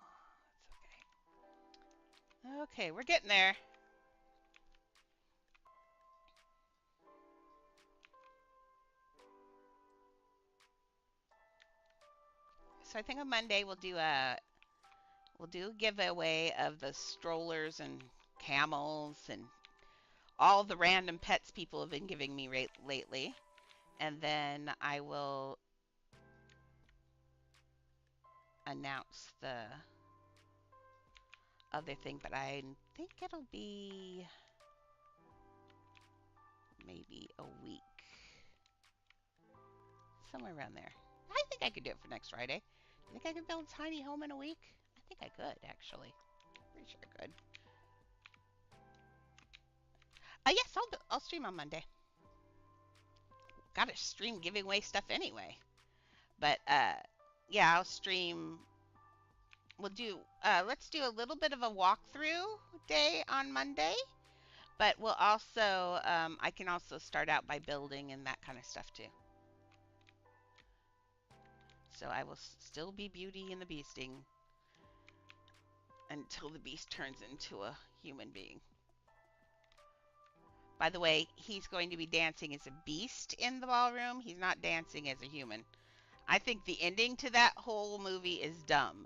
that's okay. Okay, we're getting there. So I think on Monday we'll do a giveaway of the strollers and camels and all the random pets people have been giving me lately. And then I will announce the other thing, but I think it'll be maybe a week. Somewhere around there. I think I could do it for next Friday. You think I could build a tiny home in a week? I think I could, actually. Pretty sure I could. Yes, I'll stream on Monday. Gotta stream giving away stuff anyway. But yeah, I'll stream. Let's do a little bit of a walkthrough day on Monday. But I can also start out by building and that kind of stuff too. So I will still be Beauty and the Beasting until the beast turns into a human being. By the way, he's going to be dancing as a beast in the ballroom. He's not dancing as a human. I think the ending to that whole movie is dumb.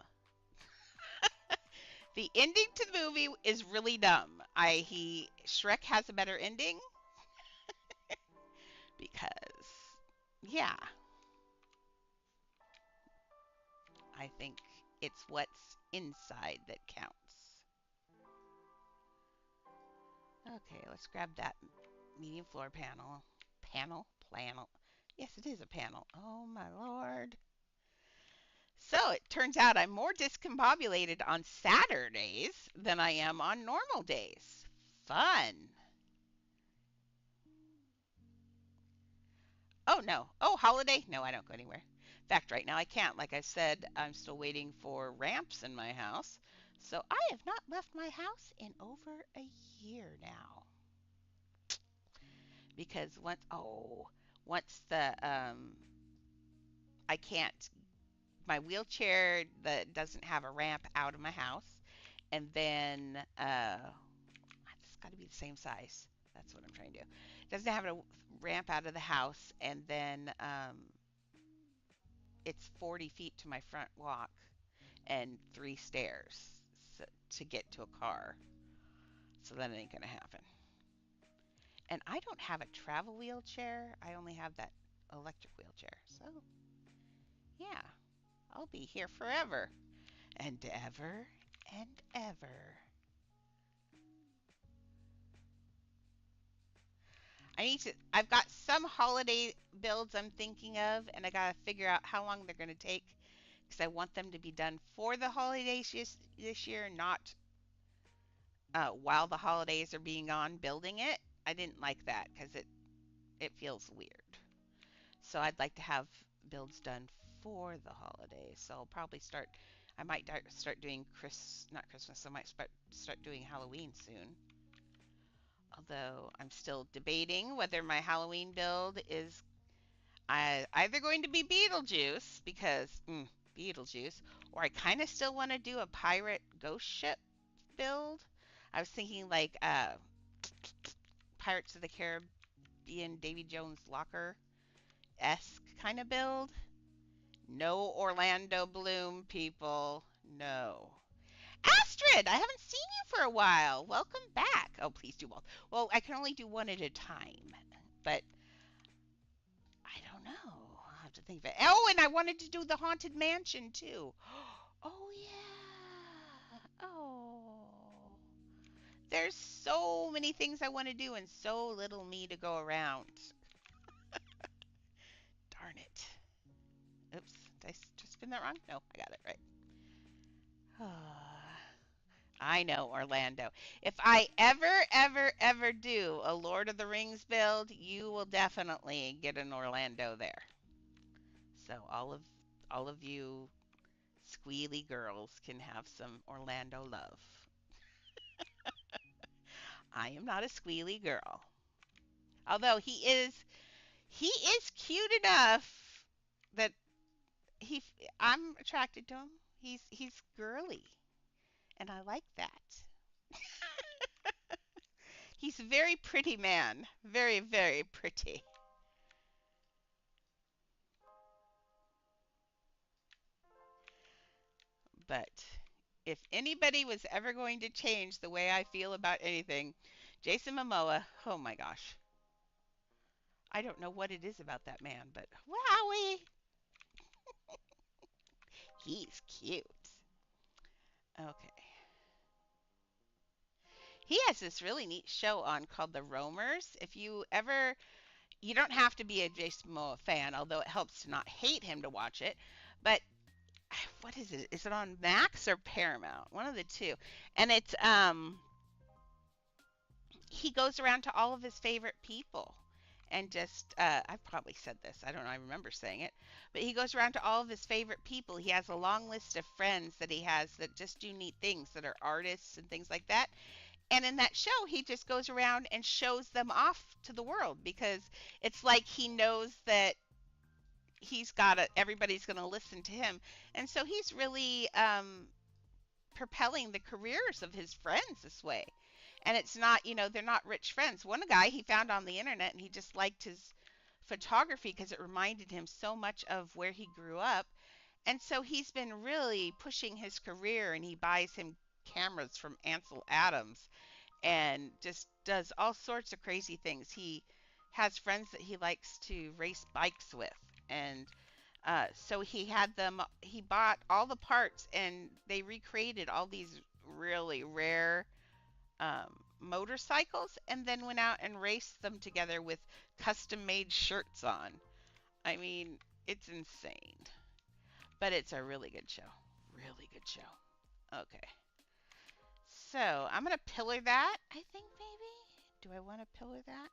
The ending to the movie is really dumb. Shrek has a better ending because, yeah, I think it's what's inside that counts. Okay, let's grab that medium floor panel. Panel? Planel. Yes, it is a panel. Oh my lord. So it turns out I'm more discombobulated on Saturdays than I am on normal days. Fun. Oh no. Oh, holiday? No, I don't go anywhere. In fact, right now I can't. Like I said, I'm still waiting for ramps in my house. So I have not left my house in over a year now. Because once the I can't, my wheelchair that doesn't have a ramp out of my house, and then it's got to be the same size. That's what I'm trying to do. Doesn't have a ramp out of the house, and then it's 40 feet to my front walk and 3 stairs to get to a car. So that ain't gonna happen. And I don't have a travel wheelchair. I only have that electric wheelchair. So yeah, I'll be here forever and ever and ever. I've got some holiday builds I'm thinking of, and I gotta figure out how long they're gonna take because I want them to be done for the holidays this year, not while the holidays are being on building it. I didn't like that because it feels weird. So I'd like to have builds done for the holidays. So I'll probably start. I might start doing not Christmas. I might start doing Halloween soon. Although I'm still debating whether my Halloween build is either going to be Beetlejuice because Beetlejuice, or I kind of still want to do a pirate ghost ship build. I was thinking like Pirates of the Caribbean, Davy Jones Locker esque kind of build. No Orlando Bloom, people. No. Astrid, I haven't seen you for a while. Welcome back. Oh, please do both. Well, I can only do one at a time, but I don't know. I'll have to think of it. Oh, and I wanted to do the Haunted Mansion too. Oh, yeah. Oh. There's so many things I want to do and so little me to go around. Darn it. Oops. Did I just spin that wrong? No, I got it right. I know, Orlando. If I ever do a Lord of the Rings build, you will definitely get an Orlando there. So all of you squealy girls can have some Orlando love. I am not a squealy girl. Although he is cute enough that he I'm attracted to him. He's girly and I like that. He's a very pretty man. Very, very pretty. But if anybody was ever going to change the way I feel about anything, Jason Momoa, oh my gosh. I don't know what it is about that man, but wowie, he's cute. Okay. He has this really neat show on called The Roamers. If you ever, you don't have to be a Jason Momoa fan, although it helps to not hate him to watch it. But what is it? Is it on Max or Paramount? One of the two. And it's he goes around to all of his favorite people and just I've probably said this. I don't know. I remember saying it. But he goes around to all of his favorite people. He has a long list of friends that he has that just do neat things that are artists and things like that. And in that show, he just goes around and shows them off to the world because it's like he knows that everybody's going to listen to him. And so he's really propelling the careers of his friends this way. And it's not, they're not rich friends. One guy he found on the internet and he just liked his photography because it reminded him so much of where he grew up. And so he's been really pushing his career and he buys him cameras from Ansel Adams and just does all sorts of crazy things. He has friends that he likes to race bikes with. And so he bought all the parts and they recreated all these really rare motorcycles and then went out and raced them together with custom made shirts on. I mean, it's insane. But it's a really good show. Really good show. Okay. So I'm gonna pillar that, I think maybe. Do I want to pillar that?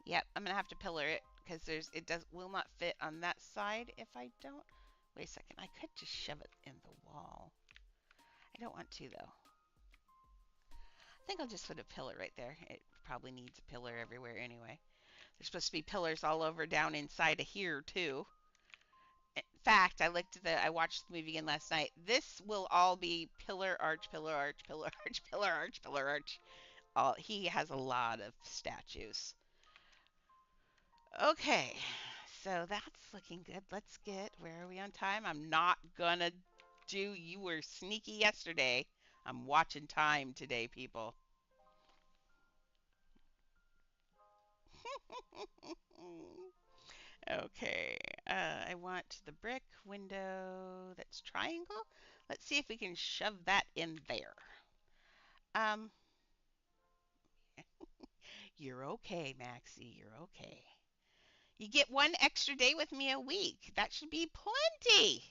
Yep, I'm gonna have to pillar it because it does will not fit on that side if I don't. Wait a second, I could just shove it in the wall. I don't want to though. I think I'll just put a pillar right there. It probably needs a pillar everywhere anyway. There's supposed to be pillars all over down inside of here too. In fact, I watched the movie again last night. This will all be pillar arch, pillar arch, pillar arch, pillar arch, pillar arch. All he has a lot of statues. Okay, so that's looking good. Let's get, where are we on time? I'm not gonna do, you were sneaky yesterday. I'm watching time today, people. Okay, I want the brick window that's triangle. Let's see if we can shove that in there. Um, you're okay, Maxie. You're okay. You get one extra day with me a week. That should be plenty.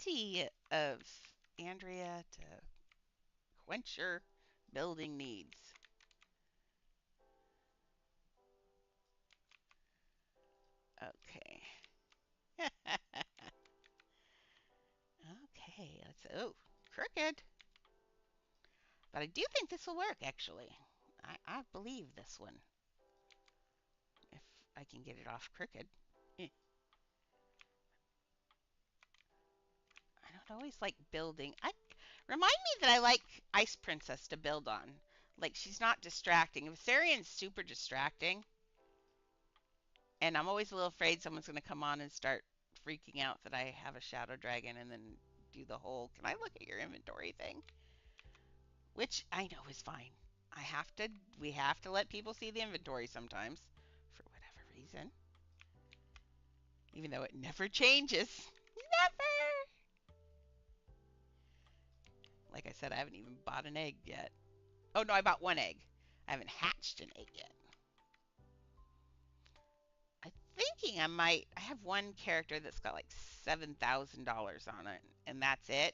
Plenty of Andrea to quench your building needs. Okay. Okay, let's, oh, crooked. But I do think this will work, actually. I believe this one. If I can get it off crooked. Eh, I don't always like building. Remind me that I like Ice Princess to build on. Like, she's not distracting. If Sarian's super distracting, and I'm always a little afraid someone's going to come on and start freaking out that I have a shadow dragon and then do the whole, can I look at your inventory thing? Which I know is fine. I have to, we have to let people see the inventory sometimes for whatever reason. Even though it never changes. Never! Like I said, I haven't even bought an egg yet. Oh no, I bought one egg. I haven't hatched an egg yet. I'm thinking I have one character that's got like $7,000 on it, and that's it.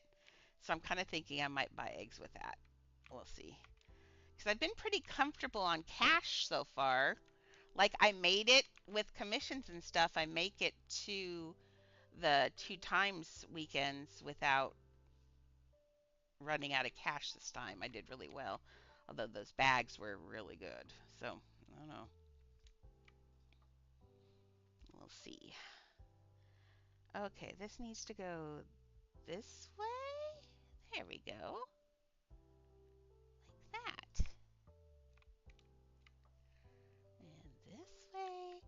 So I'm kind of thinking I might buy eggs with that. We'll see. Because I've been pretty comfortable on cash so far. Like I made it with commissions and stuff. I make it to the 2 times weekends without running out of cash this time. I did really well. Although those bags were really good. So, I don't know. We'll see. Okay, this needs to go this way. There we go. Like that. And this way.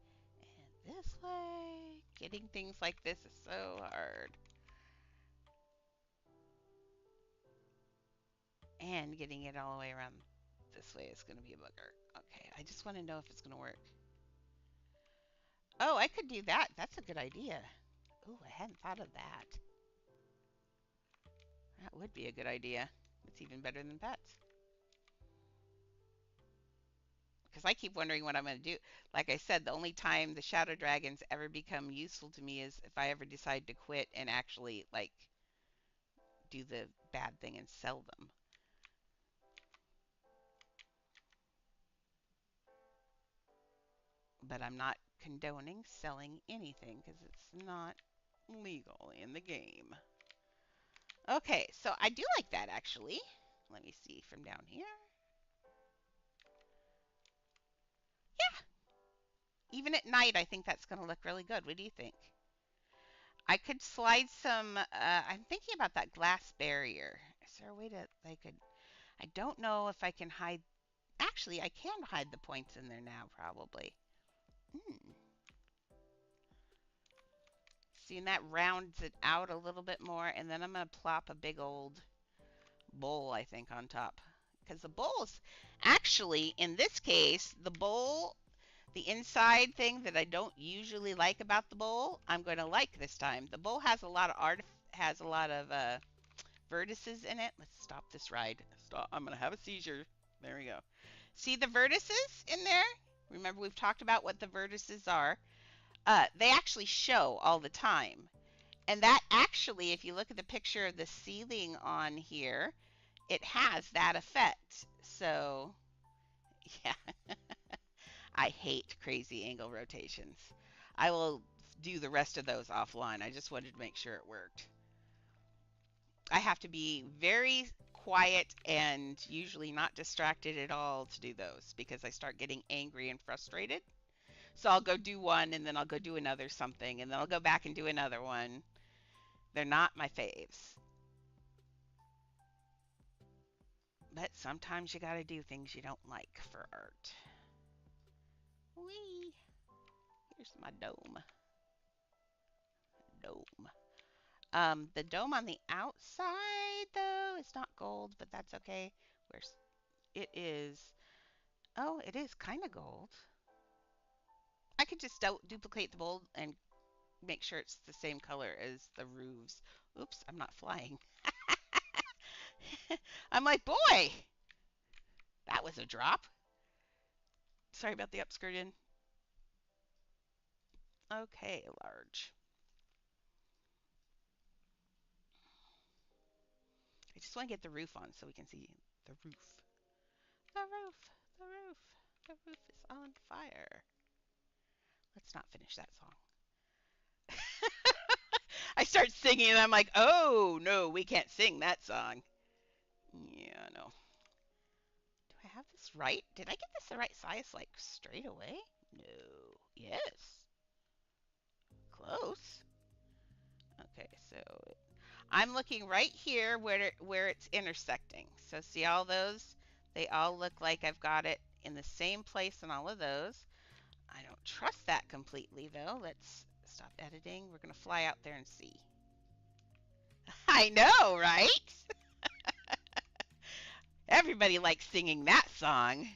And this way. Getting things like this is so hard. And getting it all the way around this way is going to be a bugger. Okay, I just want to know if it's going to work. Oh, I could do that. That's a good idea. Oh, I hadn't thought of that. That would be a good idea. It's even better than pets. Because I keep wondering what I'm going to do. Like I said, the only time the shadow dragons ever become useful to me is if I ever decide to quit and actually, like, do the bad thing and sell them. But I'm not condoning selling anything because it's not legal in the game. Okay, so I do like that actually. Let me see from down here. Yeah, even at night, I think that's going to look really good. What do you think? I could slide some, I'm thinking about that glass barrier. Is there a way to, I could, I don't know if I can hide, actually, I can hide the points in there now, probably. Hmm. See, and that rounds it out a little bit more, and then I'm going to plop a big old bowl, I think, on top. Because the bowl's, actually, in this case, the bowl, the inside thing that I don't usually like about the bowl, I'm going to like this time. The bowl has a lot of has a lot of vertices in it. Let's stop this ride. Stop. I'm going to have a seizure. There we go. See the vertices in there? Remember, we've talked about what the vertices are. They actually show all the time. And that actually, if you look at the picture of the ceiling on here, it has that effect. So, yeah, I hate crazy angle rotations. I will do the rest of those offline. I just wanted to make sure it worked. I have to be very quiet and usually not distracted at all to do those because I start getting angry and frustrated. So I'll go do one and then I'll go do another something and then I'll go back and do another one. They're not my faves. But sometimes you gotta do things you don't like for art. Whee! Here's my dome. Dome. The dome on the outside, though, is not gold, but that's okay. Where's it is? Oh, it is kind of gold. I could just duplicate the gold and make sure it's the same color as the roofs. Oops, I'm not flying. I'm like, boy, that was a drop. Sorry about the upskirting. Okay, large. I just want to get the roof on so we can see the roof. The roof, the roof, the roof is on fire. Let's not finish that song. I start singing and I'm like, oh no, we can't sing that song. Yeah, no. Do I have this right? Did I get this the right size like straight away? No. Yes. Close. Okay, so I'm looking right here where it's intersecting. So see all those? They all look like I've got it in the same place in all of those. I don't trust that completely though. Let's stop editing. We're going to fly out there and see. I know, right? Everybody likes singing that song.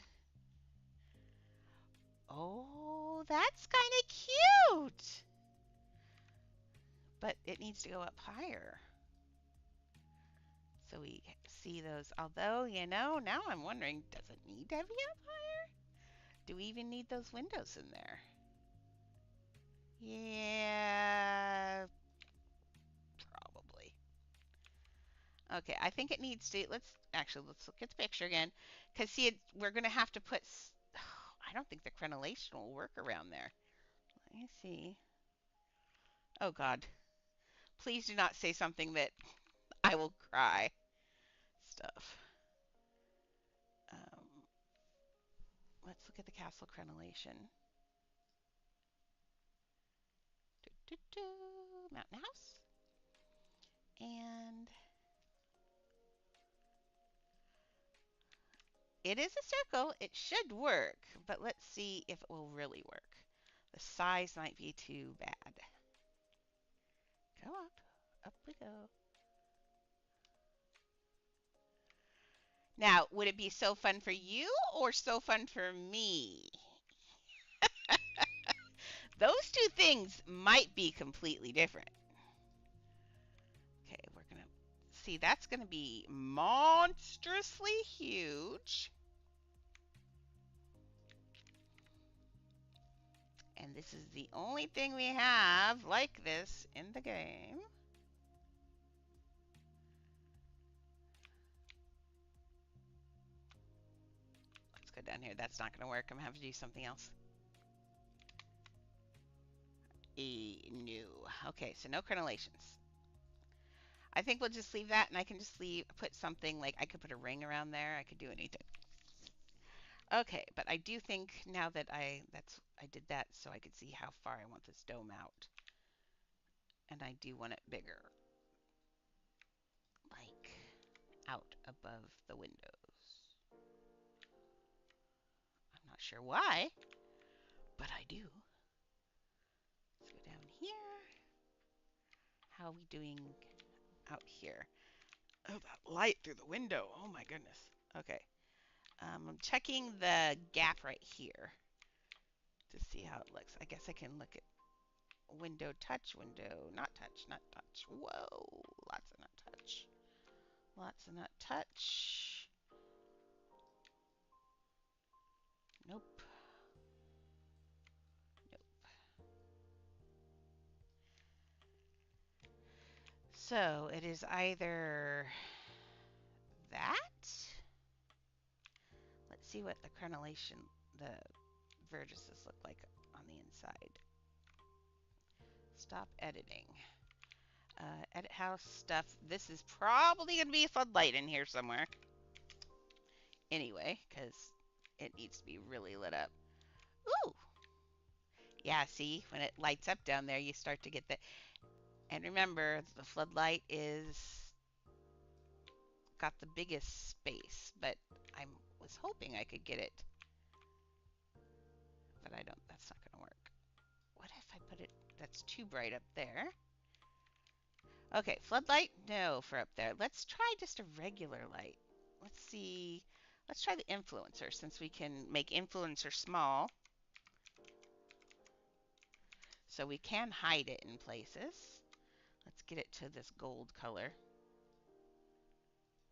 Oh, that's kind of cute. But it needs to go up higher. So we see those. Although, now I'm wondering, does it need to be up higher? Do we even need those windows in there? Yeah, probably. Okay, I think it needs to. Let's look at the picture again. Because, see, we're going to have to put. I don't think the crenellation will work around there. Let me see. Oh, God. Please do not say something that I will cry. Stuff. Um, let's look at the castle crenellation. Mountain House. And it is a circle. It should work, but let's see if it will really work. The size might be too bad. Go up. Up we go. Now, would it be so fun for you or so fun for me? Those two things might be completely different. Okay, we're going to see that's going to be monstrously huge. And this is the only thing we have like this in the game. Let's go down here. That's not going to work. I'm going to have to do something else. No. Okay, so no crenellations. I think we'll just leave that, and I can just put something like I could put a ring around there. I could do anything. Okay, but I do think now that I did that so I could see how far I want this dome out. And I do want it bigger. Like out above the windows. I'm not sure why, but I do. Let's go down here. How are we doing out here? Oh, that light through the window. Oh my goodness. Okay. I'm checking the gap right here to see how it looks. I guess I can look at window, touch, window, not touch, not touch. Whoa, lots of not touch. Lots of not touch. Nope. So it is either that. Let's see what the crenellation, the vertices look like on the inside. Stop editing. Edit house stuff. This is probably going to be a floodlight in here somewhere. Anyway, because it needs to be really lit up. Ooh! Yeah, see, when it lights up down there, you start to get the. And remember, the floodlight is got the biggest space, but I was hoping I could get it. But I don't, that's not going to work. What if I put it, that's too bright up there. Okay, floodlight, no for up there. Let's try just a regular light. Let's see, let's try the influencer since we can make influencer small. So we can hide it in places. Let's get it to this gold color.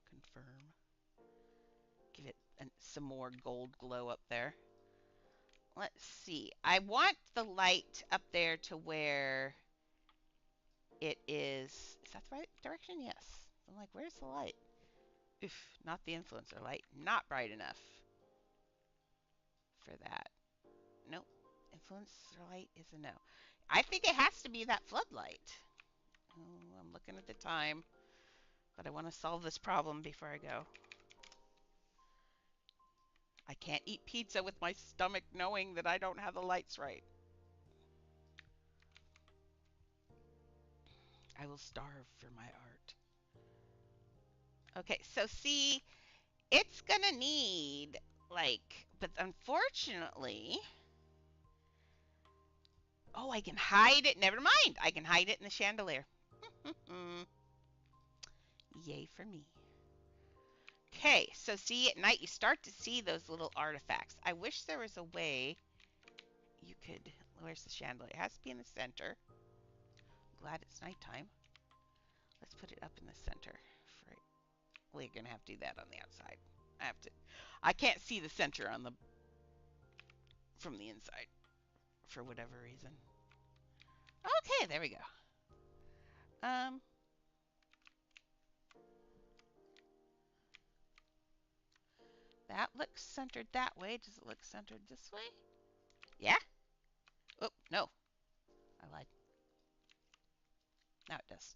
Confirm. Give it some more gold glow up there. Let's see. I want the light up there to where it is. Is that the right direction? Yes. I'm like, where's the light? Oof, not the influencer light. Not bright enough for that. Nope. Influencer light is a no. I think it has to be that floodlight. Oh, I'm looking at the time, but I want to solve this problem before I go. I can't eat pizza with my stomach knowing that I don't have the lights right. I will starve for my art. Okay, so see, it's gonna need but unfortunately, oh, I can hide it. Never mind, I can hide it in the chandelier. Yay for me. Okay, so see, at night you start to see those little artifacts. I wish there was a way you could. Where's the chandelier? It has to be in the center. Glad it's nighttime. Let's put it up in the center. We're gonna have to do that on the outside. I can't see the center on the from the inside for whatever reason. Okay, there we go. That looks centered that way. Does it look centered this way? Yeah? Oh, no. I lied. Now it does.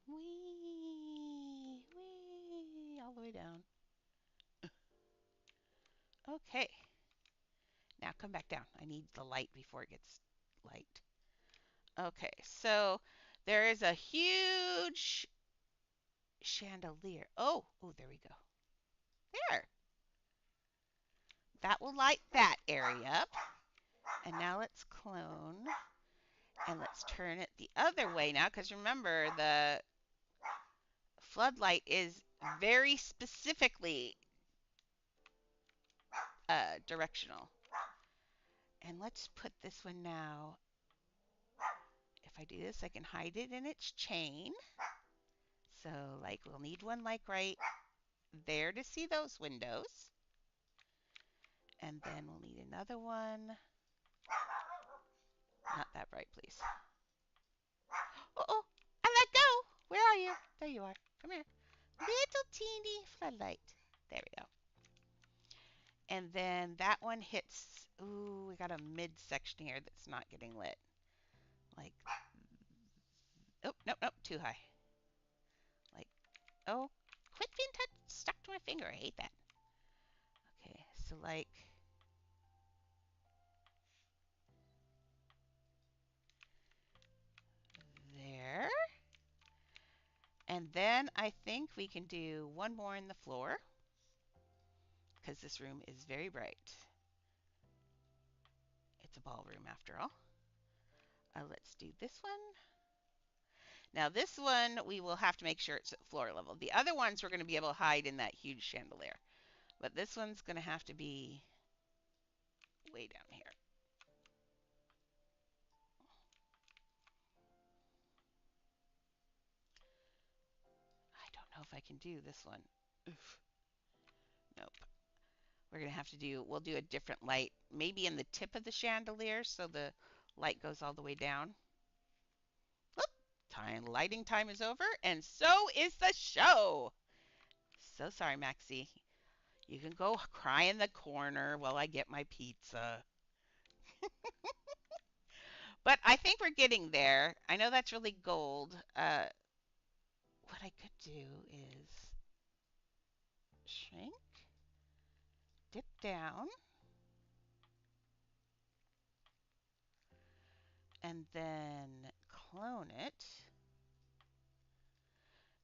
Wee, wee, all the way down. Okay. Now come back down. I need the light before it gets light. Okay, so there is a huge chandelier. Oh, there we go. There. That will light that area up. And now let's clone. And let's turn it the other way now, because remember, the floodlight is very specifically directional. And let's put this one now. If I do this, I can hide it in its chain. So, we'll need one right there to see those windows. And then we'll need another one. Not that bright, please. Uh-oh, I let go. Where are you? There you are. Come here. Little teeny floodlight. There we go. And then that one hits, ooh, we got a mid-section here that's not getting lit. Oh, nope, too high. Oh, quit being stuck to my finger. I hate that. Okay, so there. And then I think we can do one more in the floor because this room is very bright. It's a ballroom after all. Let's do this one. Now this one, we will have to make sure it's at floor level. The other ones we're going to be able to hide in that huge chandelier. But this one's going to have to be way down here. I don't know if I can do this one. Oof. Nope. We're going to have to we'll do a different light, maybe in the tip of the chandelier so the light goes all the way down. Oop, time. Lighting time is over, and so is the show. So sorry, Maxie. You can go cry in the corner while I get my pizza. But I think we're getting there. I know that's really gold. What I could do is shrink, dip down, and then clone it.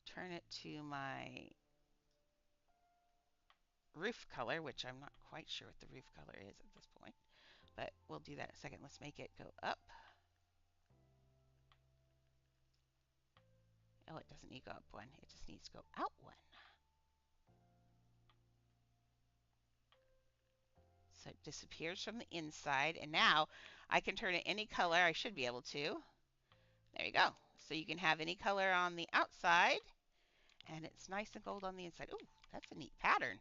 Turn it to my roof color, which I'm not quite sure what the roof color is at this point. But we'll do that in a second. Let's make it go up. Oh, it doesn't need to go up one. It just needs to go out one. So it disappears from the inside. And now I can turn it any color. I should be able to. There you go. So you can have any color on the outside. And it's nice and gold on the inside. Ooh, that's a neat pattern.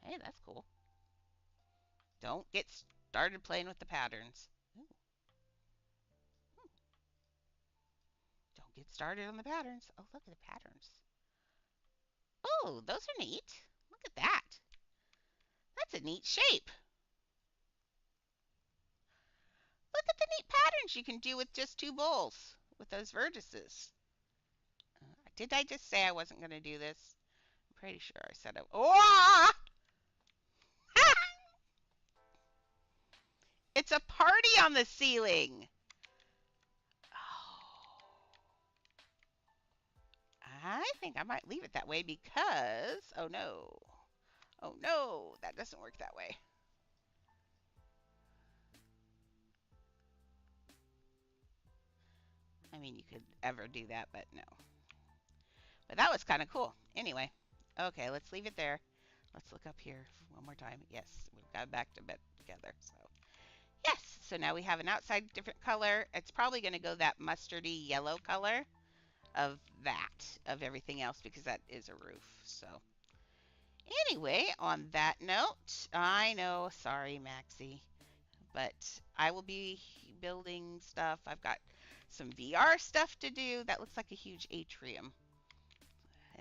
Hey, that's cool. Don't get started playing with the patterns. Ooh. Don't get started on the patterns. Oh, look at the patterns. Oh, those are neat. Look at that. That's a neat shape. Look at the neat patterns you can do with just two bowls with those vertices. Did I just say I wasn't going to do this? I'm pretty sure I said it. Oh! It's a party on the ceiling. Oh, I think I might leave it that way because, oh no, that doesn't work that way. I mean, you could ever do that, but no. But that was kind of cool. Anyway, okay, let's leave it there. Let's look up here one more time. Yes, we've got back to bed together. So yes, so now we have an outside different color. It's probably going to go that mustardy yellow color of everything else because that is a roof. So anyway, on that note, I know, sorry, Maxie, but I will be building stuff. I've got some VR stuff to do. That looks like a huge atrium.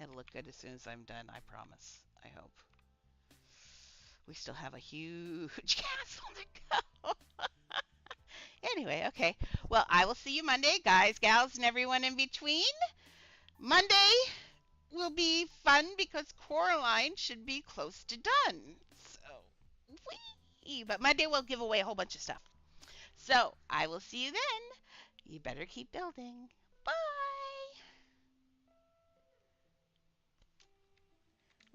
It'll look good as soon as I'm done, I promise. I hope. We still have a huge castle to go. Anyway, okay. Well, I will see you Monday, guys, gals, and everyone in between. Monday will be fun because Coraline should be close to done. So, whee! But Monday we'll give away a whole bunch of stuff. So, I will see you then. You better keep building. Bye!